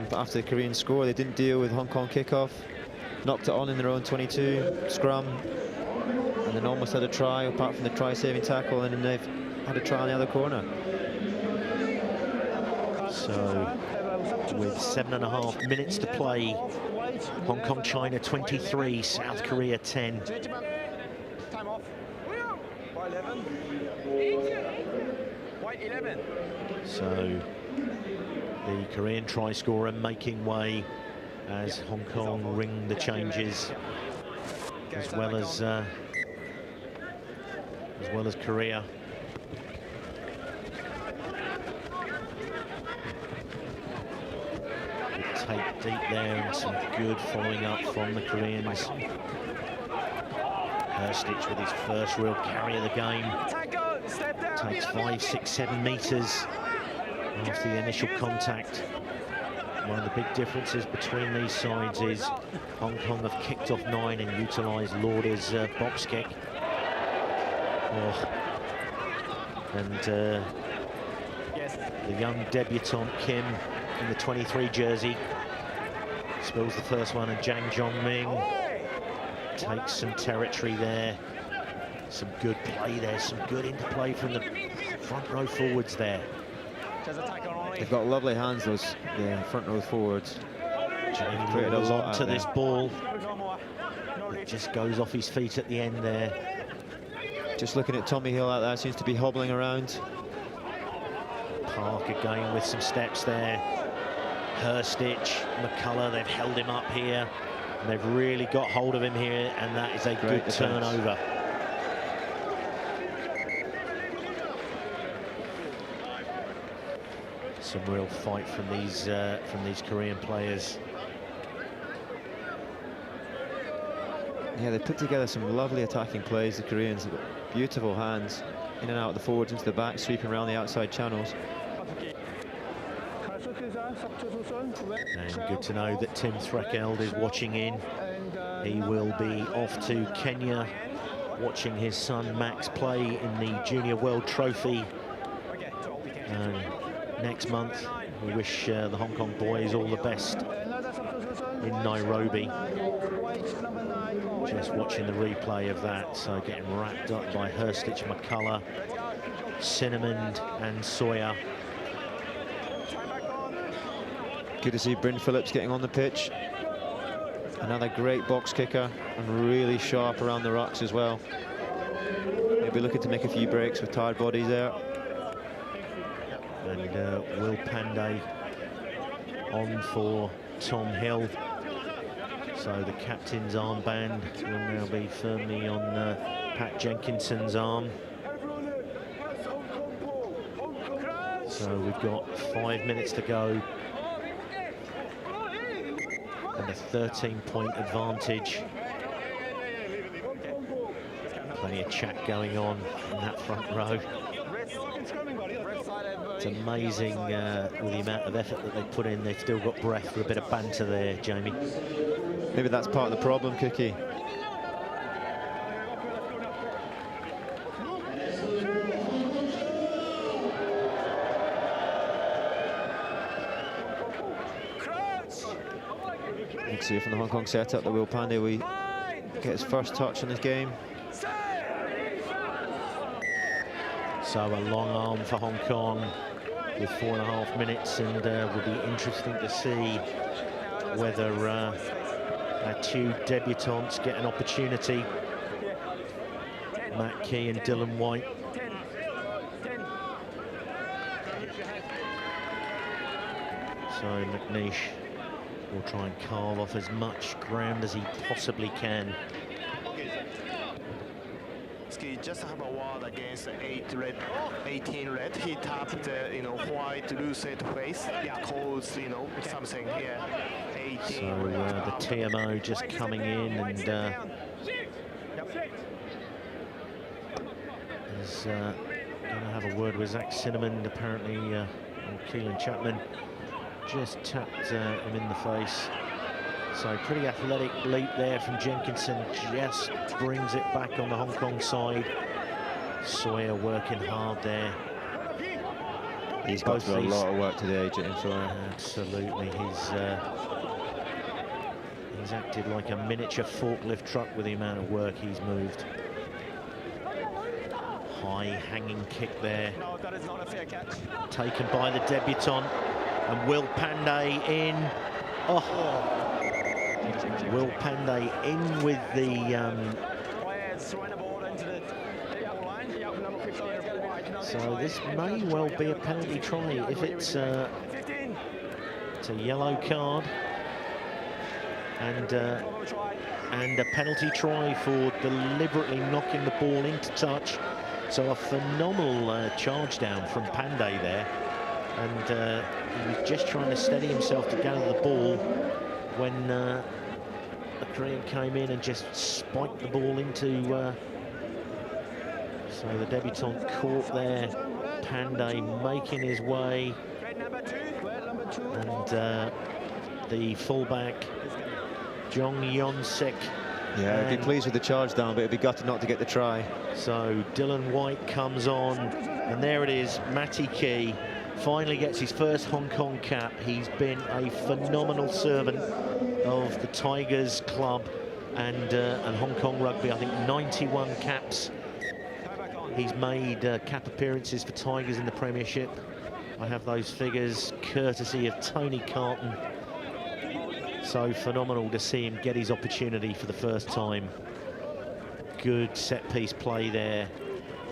But after the Korean score, they didn't deal with Hong Kong kickoff. Knocked it on in their own 22, scrum. And then almost had a try, apart from the try-saving tackle, and then they've had a try on the other corner. So with 7.5 minutes to play. Hong Kong, China 23, South Korea 10. Time off. White 11. White 11. So the Korean try scorer making way as Hong Kong ring the changes, as well as Korea. Good take deep there and some good following up from the Koreans. Stitch with his first real carry of the game. Takes 5, 6, 7 metres after the initial contact. One of the big differences between these sides is Hong Kong have kicked off 9 and utilised Lauder's box kick. And the young debutant Kim in the 23 jersey spills the first one, and Jang Jongming takes some territory there. Some good play there, some good interplay from the front row forwards there. They've got lovely hands, those front row forwards. Jamie created a lot to this ball. It just goes off his feet at the end there. Just looking at Tommy Hill out there, seems to be hobbling around. Park again with some steps there. Herstitch, McCullough, they've held him up here. And they've really got hold of him here, and that is a good turnover. Some real fight from these Korean players. Yeah, they put together some lovely attacking plays, the Koreans. They've got beautiful hands in and out of the forwards into the back, sweeping around the outside channels. And good to know that Tim Threckeld is watching in. He will be off to Kenya, watching his son Max play in the Junior World Trophy next month. We wish the Hong Kong boys all the best in Nairobi. Just watching the replay of that, so getting wrapped up by Herstitch, McCullough, Cinnamon and Sawyer. Good to see Bryn Phillips getting on the pitch. Another great box kicker and really sharp around the rucks as well. Maybe looking to make a few breaks with tired bodies there. And Will Pandey on for Tom Hill. So the captain's armband will now be firmly on Pat Jenkinson's arm. So we've got 5 minutes to go. And a 13-point advantage. Plenty of chat going on in that front row. It's amazing with the amount of effort that they put in. They've still got breath for a bit of banter there, Jamie. Maybe that's part of the problem, Cookie. You can see from the Hong Kong setup that Will Pandey will get his first touch in this game. So a long arm for Hong Kong with 4.5 minutes, and will be interesting to see whether our two debutants get an opportunity. Matt Key and Dylan White. So McNeish will try and carve off as much ground as he possibly can. Just have a ward against 18 red. He tapped, White loose it face. Yeah, calls, something. Yeah, 18. So the TMO just coming in, and is going to have a word with Zach Cinnamon. Apparently, Keelan Chapman just tapped him in the face. So pretty athletic leap there from Jenkinson, just brings it back on the Hong Kong side. Sawyer working hard there. He's got to do a lot of work today, Jim Sawyer. Absolutely, he's acted like a miniature forklift truck with the amount of work he's moved. High hanging kick there. No, that is not a fair catch. Taken by the debutant. And Will Pandey in. Oh, Will Pandey in with the. So this may well be a penalty try if it's a yellow card and a penalty try for deliberately knocking the ball into touch. So a phenomenal charge down from Pandey there, and he was just trying to steady himself to gather the ball when the Korean came in and just spiked the ball into. So the debutant caught there, Pandey making his way, and the fullback, Jong Yon-sik. Yeah, I'd be pleased with the charge down, but it'd be gutted not to get the try. So Dylan White comes on, and there it is, Matty Key finally gets his first Hong Kong cap. He's been a phenomenal servant of the Tigers club and Hong Kong rugby. I think 91 caps. He's made cap appearances for Tigers in the Premiership. I have those figures courtesy of Tony Carton. So phenomenal to see him get his opportunity for the first time. Good set-piece play there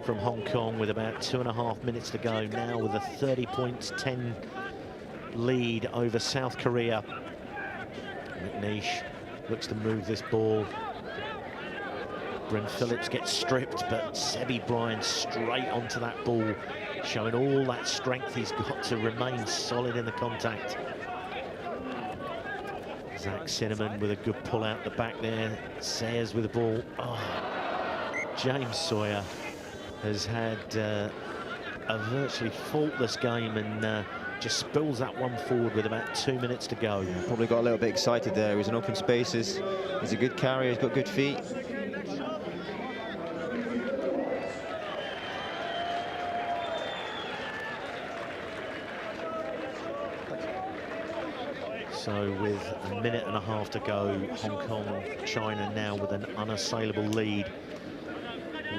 from Hong Kong with about 2.5 minutes to go. Now with a 30 points, 10 lead over South Korea. McNeish looks to move this ball. Bryn Phillips gets stripped, but Sebi Bryan straight onto that ball, showing all that strength he's got to remain solid in the contact. Zach Cinnamon with a good pull out the back there. Sayers with the ball. Oh, James Sawyer has had a virtually faultless game and just spills that one forward with about 2 minutes to go. Yeah, probably got a little bit excited there. He was in open spaces. He's a good carrier. He's got good feet. So with 1.5 minutes to go, Hong Kong, China now with an unassailable lead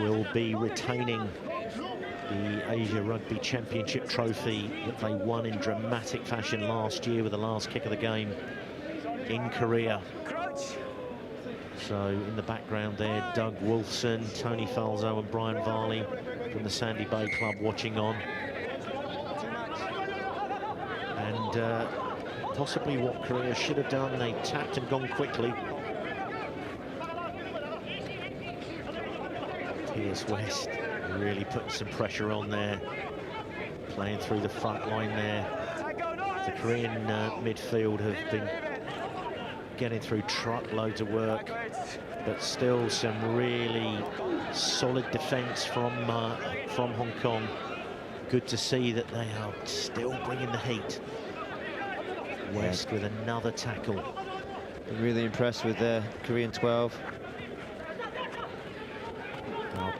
will be retaining the Asia Rugby Championship trophy that they won in dramatic fashion last year with the last kick of the game in Korea. So in the background there, Doug Wolfson, Tony Falzo and Brian Varley from the Sandy Bay Club watching on. And possibly what Korea should have done, they tapped and gone quickly. Pierce West really putting some pressure on there, playing through the front line there. The Korean midfield have been getting through truckloads of work, but still some really solid defence from Hong Kong. Good to see that they are still bringing the heat. West with another tackle. Been really impressed with the Korean 12.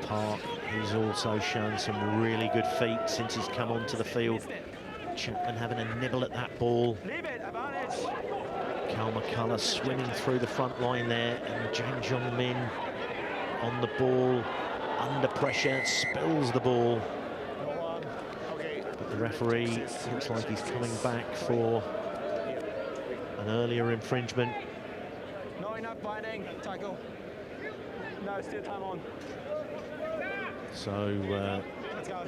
Park, who's also shown some really good feet since he's come onto the field. Chapman having a nibble at that ball. Cal McCullough swimming through the front line there, and Jang Jong Min on the ball, under pressure, spills the ball. But the referee looks like he's coming back for an earlier infringement. Not enough binding, tackle. No, still time on. So, let's go.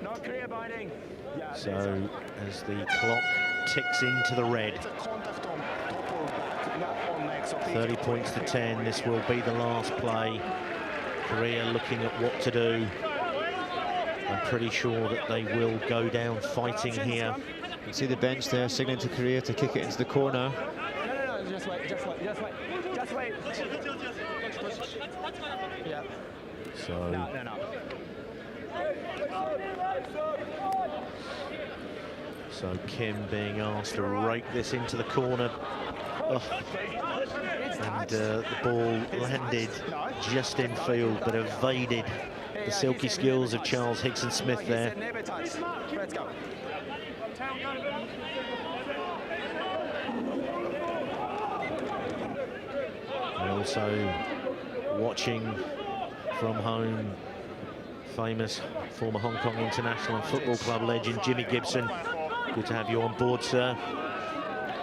No clear binding. Yeah, so as the clock ticks into the red, 30 points to 10, this will be the last play. Korea looking at what to do. I'm pretty sure that they will go down fighting here. You can see the bench there signaling to Korea to kick it into the corner. No, just wait, just wait, just wait, just wait. Yeah. So, No. So Kim being asked to rake this into the corner. Oh. And the ball landed just in field, but evaded the silky skills of Charles Hickson-Smith there. Let's go. And also watching from home, famous former Hong Kong International and Football Club legend Jimmy Gibson Good to have you on board, sir.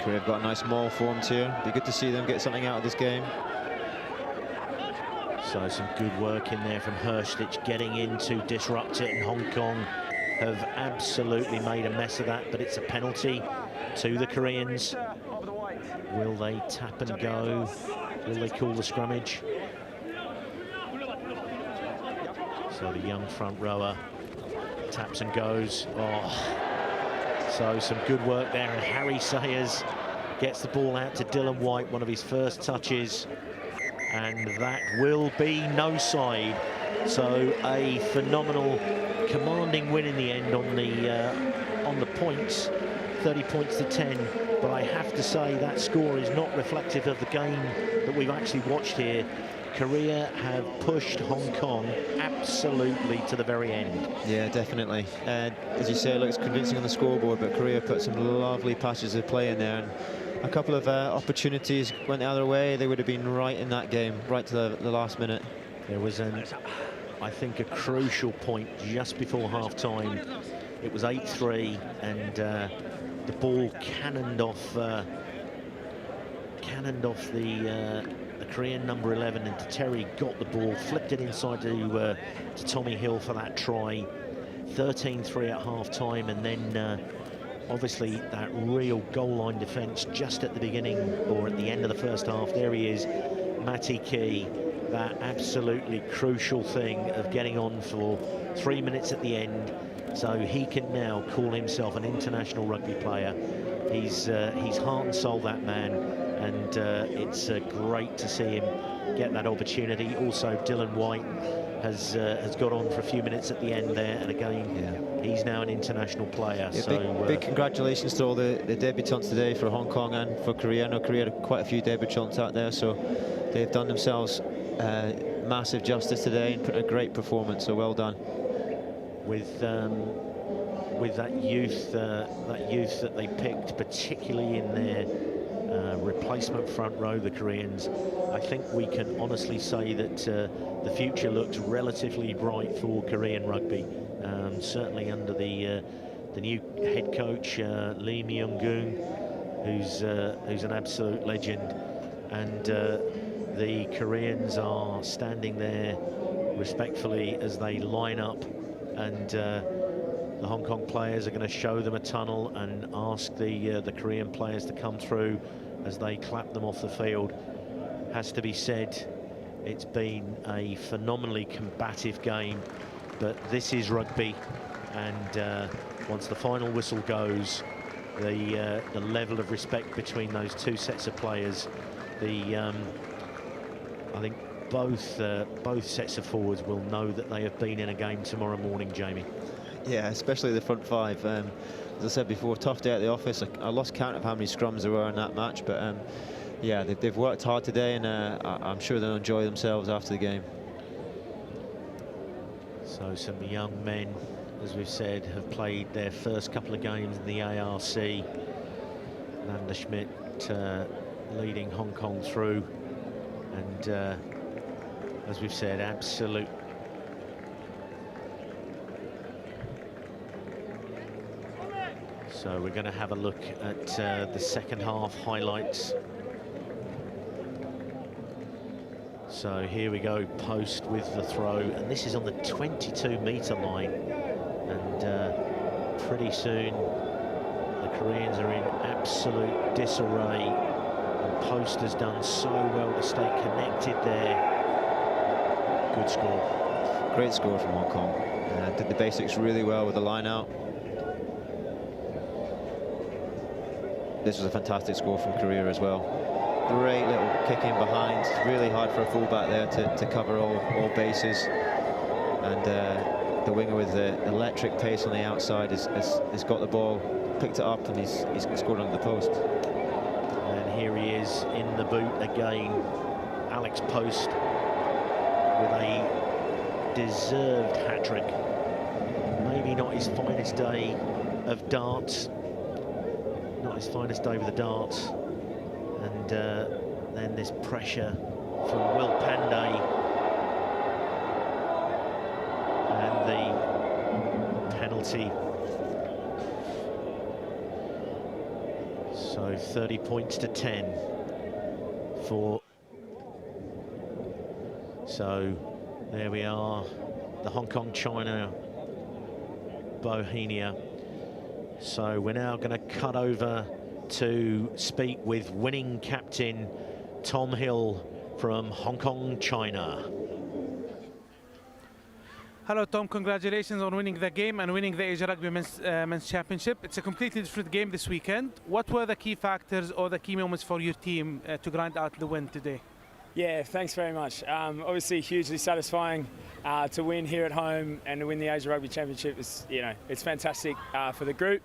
Korea have got a nice maul formed here. Be good to see them get something out of this game. So some good work in there from Herstich, getting in to disrupt it, and Hong Kong have absolutely made a mess of that, but it's a penalty to the Koreans. Will they tap and go? Will they call the scrummage? So the young front rower taps and goes. Oh, so some good work there, and Harry Sayers gets the ball out to Dylan White, one of his first touches, and that will be no side. So a phenomenal, commanding win in the end on the points, 30 points to 10. But I have to say that score is not reflective of the game that we've actually watched here. Korea have pushed Hong Kong absolutely to the very end. Yeah, definitely. As you say, it looks convincing on the scoreboard, but Korea put some lovely passages of play in there. And a couple of opportunities went the other way. They would have been right in that game, right to the last minute. There was, I think, a crucial point just before half-time. It was 8-3, and the ball cannoned off the Korean number 11, and Terry got the ball, flipped it inside to Tommy Hill for that try. 13-3 at half-time, and then obviously that real goal line defence just at the beginning or at the end of the first half. There he is, Matty Key, that absolutely crucial thing of getting on for 3 minutes at the end, so he can now call himself an international rugby player. He's heart and soul, that man, and it's great to see him get that opportunity. Also, Dylan White has got on for a few minutes at the end there, and again, he's now an international player. Yeah, so big congratulations to all the debutants today for Hong Kong and for Korea. I know Korea had quite a few debutants out there, so they've done themselves massive justice today and put a great performance. So well done. With that youth that they picked, particularly in their replacement front row, the Koreans, I think we can honestly say that the future looks relatively bright for Korean rugby. Certainly under the new head coach Lee Myung-goon, who's an absolute legend, and the Koreans are standing there respectfully as they line up, and the Hong Kong players are going to show them a tunnel and ask the Korean players to come through as they clap them off the field. Has to be said, it's been a phenomenally combative game, but this is rugby, and once the final whistle goes, the level of respect between those two sets of players, I think both sets of forwards will know that they have been in a game tomorrow morning, Jamie. Yeah, especially the front five. As I said before, tough day at the office. I lost count of how many scrums there were in that match, but yeah, they've worked hard today, and I'm sure they'll enjoy themselves after the game. So some young men, as we've said, have played their first couple of games in the ARC. Lander Schmidt leading Hong Kong through, and as we've said, absolute So we're going to have a look at the second half highlights. So here we go, post with the throw, and this is on the 22-metre line, and pretty soon the Koreans are in absolute disarray, and Post has done so well to stay connected there. Good score. Great score from Hong Kong. Did the basics really well with the line out. This was a fantastic score from Korea as well. Great little kick in behind. It's really hard for a fullback there to cover all bases. And the winger with the electric pace on the outside has got the ball, picked it up, and he's scored under the post. And here he is in the boot again. Alex Post with a deserved hat-trick. Maybe not his finest day of darts. Not his finest day with the darts. And then this pressure from Will Pandey, and the penalty So 30 points to 10 for... So there we are, the Hong Kong, China, Bohemia. So we're now going to cut over to speak with winning captain Tom Hill from Hong Kong, China. Hello Tom, congratulations on winning the game and winning the Asia Rugby Men's Championship. It's a completely different game this weekend. What were the key factors or the key moments for your team to grind out the win today? Yeah, thanks very much. Obviously hugely satisfying to win here at home and to win the Asia Rugby Championship. It's fantastic for the group.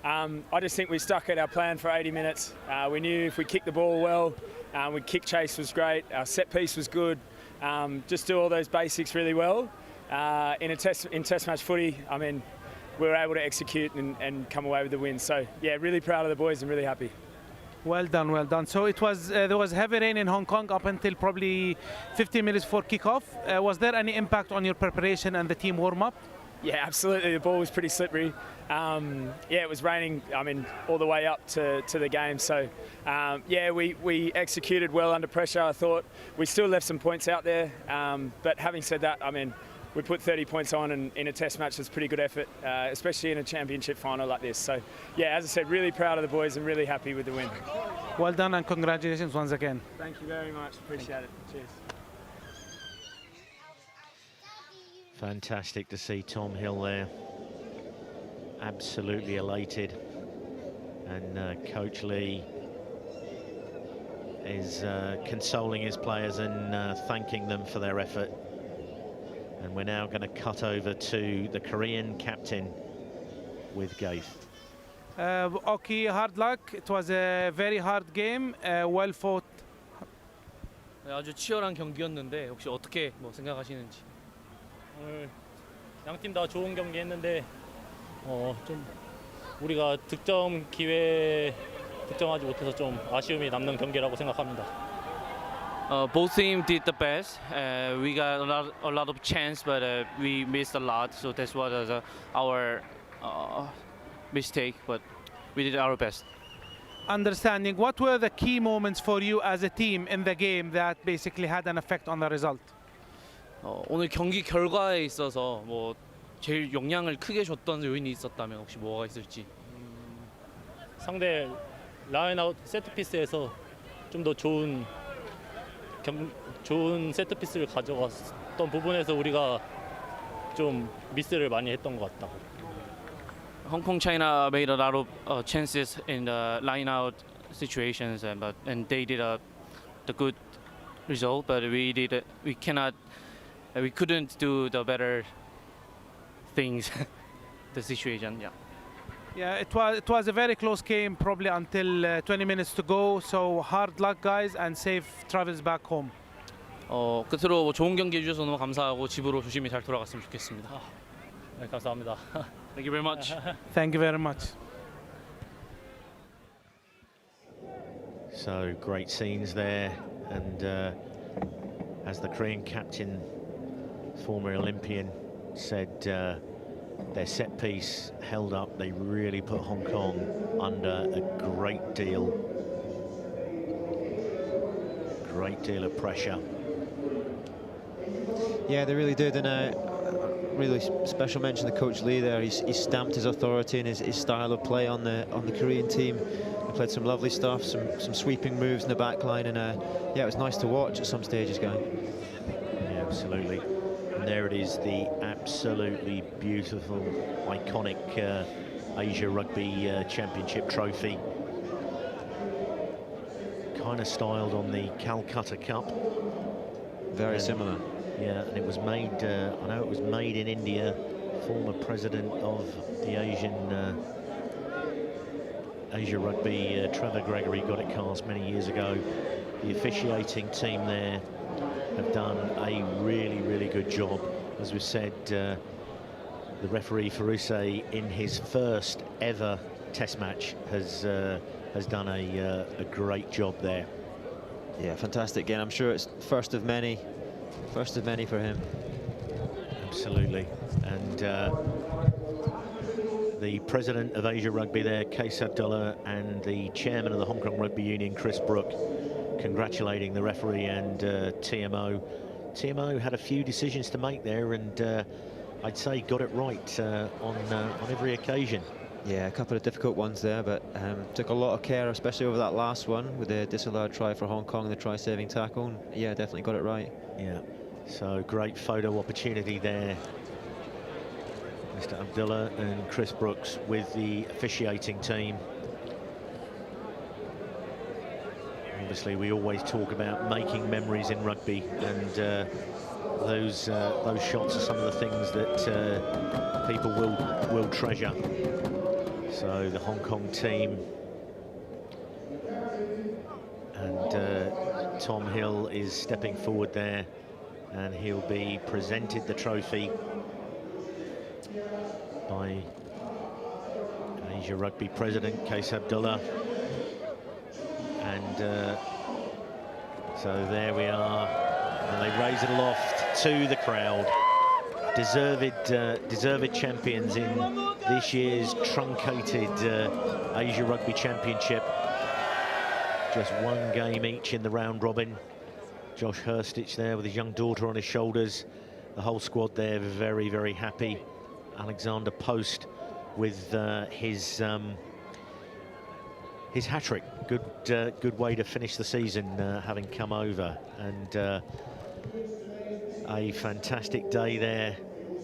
I just think we stuck at our plan for 80 minutes. We knew if we kicked the ball well, we kick chase was great, our set piece was good, just do all those basics really well. In test match footy, I mean, we were able to execute and come away with the win. So yeah, really proud of the boys and really happy. Well done, well done. So it was there was heavy rain in Hong Kong up until probably 15 minutes before kickoff. Was there any impact on your preparation and the team warm-up? Yeah, absolutely. The ball was pretty slippery. Yeah, it was raining, I mean, all the way up to the game. So, yeah, we executed well under pressure, I thought. We still left some points out there. But having said that, I mean, we put 30 points on in a test match. That's pretty good effort, especially in a championship final like this. So, yeah, as I said, really proud of the boys and really happy with the win. Well done and congratulations once again. Thank you very much. Appreciate it. Cheers. Fantastic to see Tom Hill there. Absolutely elated. And Coach Lee is consoling his players and thanking them for their effort. And we're now going to cut over to the Korean captain with Gaith. Okay, hard luck. It was a very hard game. Well fought. 아주 치열한 경기였는데 혹시 어떻게 생각하시는지? 오늘 양팀 다 좋은 경기 했는데 좀 우리가 득점 기회 득점하지 못해서 좀 아쉬움이 남는 경기라고 생각합니다. Both teams did the best. We got a lot of chance, but we missed a lot. So that's what our mistake. But we did our best. Understanding, what were the key moments for you as a team in the game that basically had an effect on the result? 오늘 경기 결과에 있어서 뭐 제일 영향을 크게 줬던 요인이 있었다면 혹시 뭐가 있을지? 상대 라인아웃 세트피스에서 좀 더 좋은 세트피스를 가져갔던 부분에서 우리가 좀 미스를 많이 했던 것 같다. Hong Kong, China made a lot of chances in the line-out situations, and they did the good result. But we couldn't do the better things. The situation, yeah. Yeah, it was a very close game, probably until 20 minutes to go. So hard luck, guys, and safe travels back home. 끝으로 좋은 경기 해주셔서 너무 감사하고 집으로 조심히 잘 돌아갔으면 좋겠습니다. 네, 감사합니다. Thank you very much. Thank you very much. So great scenes there, and as the Korean captain, former Olympian, said their set piece held up. They really put Hong Kong under a great deal of pressure. Yeah, they really did, and really special mention to Coach Lee there. He stamped his authority and his style of play on the Korean team. He played some lovely stuff, some sweeping moves in the back line, and yeah, it was nice to watch at some stages going. Yeah, absolutely. And there it is, the absolutely beautiful, iconic Asia Rugby Championship trophy. Kind of styled on the Calcutta Cup. Very similar. Yeah, and it was made, I know it was made in India. Former president of the Asia Rugby, Trevor Gregory, got it cast many years ago. The officiating team there have done a really, really good job. As we said, the referee Feruse, in his first ever Test match, has done a great job there. Yeah, fantastic game. I'm sure it's first of many for him. Absolutely. And the president of Asia Rugby there, Case Abdullah, and the chairman of the Hong Kong Rugby Union, Chris Brook, congratulating the referee and TMO. TMO had a few decisions to make there, and I'd say got it right on every occasion. Yeah, a couple of difficult ones there, but took a lot of care, especially over that last one with the disallowed try for Hong Kong, the try-saving tackle. And yeah, definitely got it right. Yeah, so great photo opportunity there. Mr. Abdullah and Chris Brooks with the officiating team. Obviously, we always talk about making memories in rugby, and those shots are some of the things that people will treasure. So the Hong Kong team, and Tom Hill is stepping forward there, and he'll be presented the trophy by Asia Rugby president Case Abdullah. And so there we are, and they raise it aloft to the crowd. Deserved champions in this year's truncated Asia Rugby Championship. Just one game each in the round robin. Josh Hurstich there with his young daughter on his shoulders. The whole squad there very, very happy. Alexander Post with his hat-trick. Good way to finish the season, having come over. And a fantastic day there,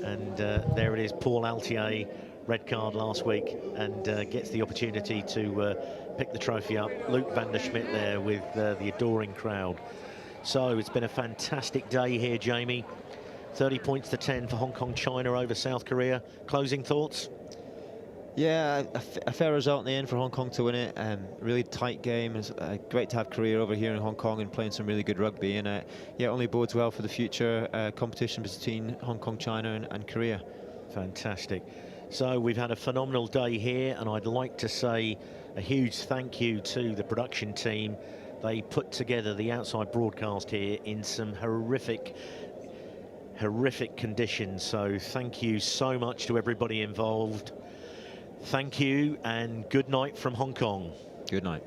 and there it is, Paul Altier, red card last week, and gets the opportunity to pick the trophy up. Luke van der Schmidt there with the adoring crowd. So it's been a fantastic day here, Jamie. 30 points to 10 for Hong Kong China over South Korea. Closing thoughts? Yeah, a fair result in the end for Hong Kong to win it. Really tight game. It's great to have career over here in Hong Kong and playing some really good rugby. And yeah, only bodes well for the future competition between Hong Kong, China and Korea. Fantastic. So we've had a phenomenal day here, and I'd like to say a huge thank you to the production team. They put together the outside broadcast here in some horrific conditions. So thank you so much to everybody involved. Thank you, and good night from Hong Kong. Good night.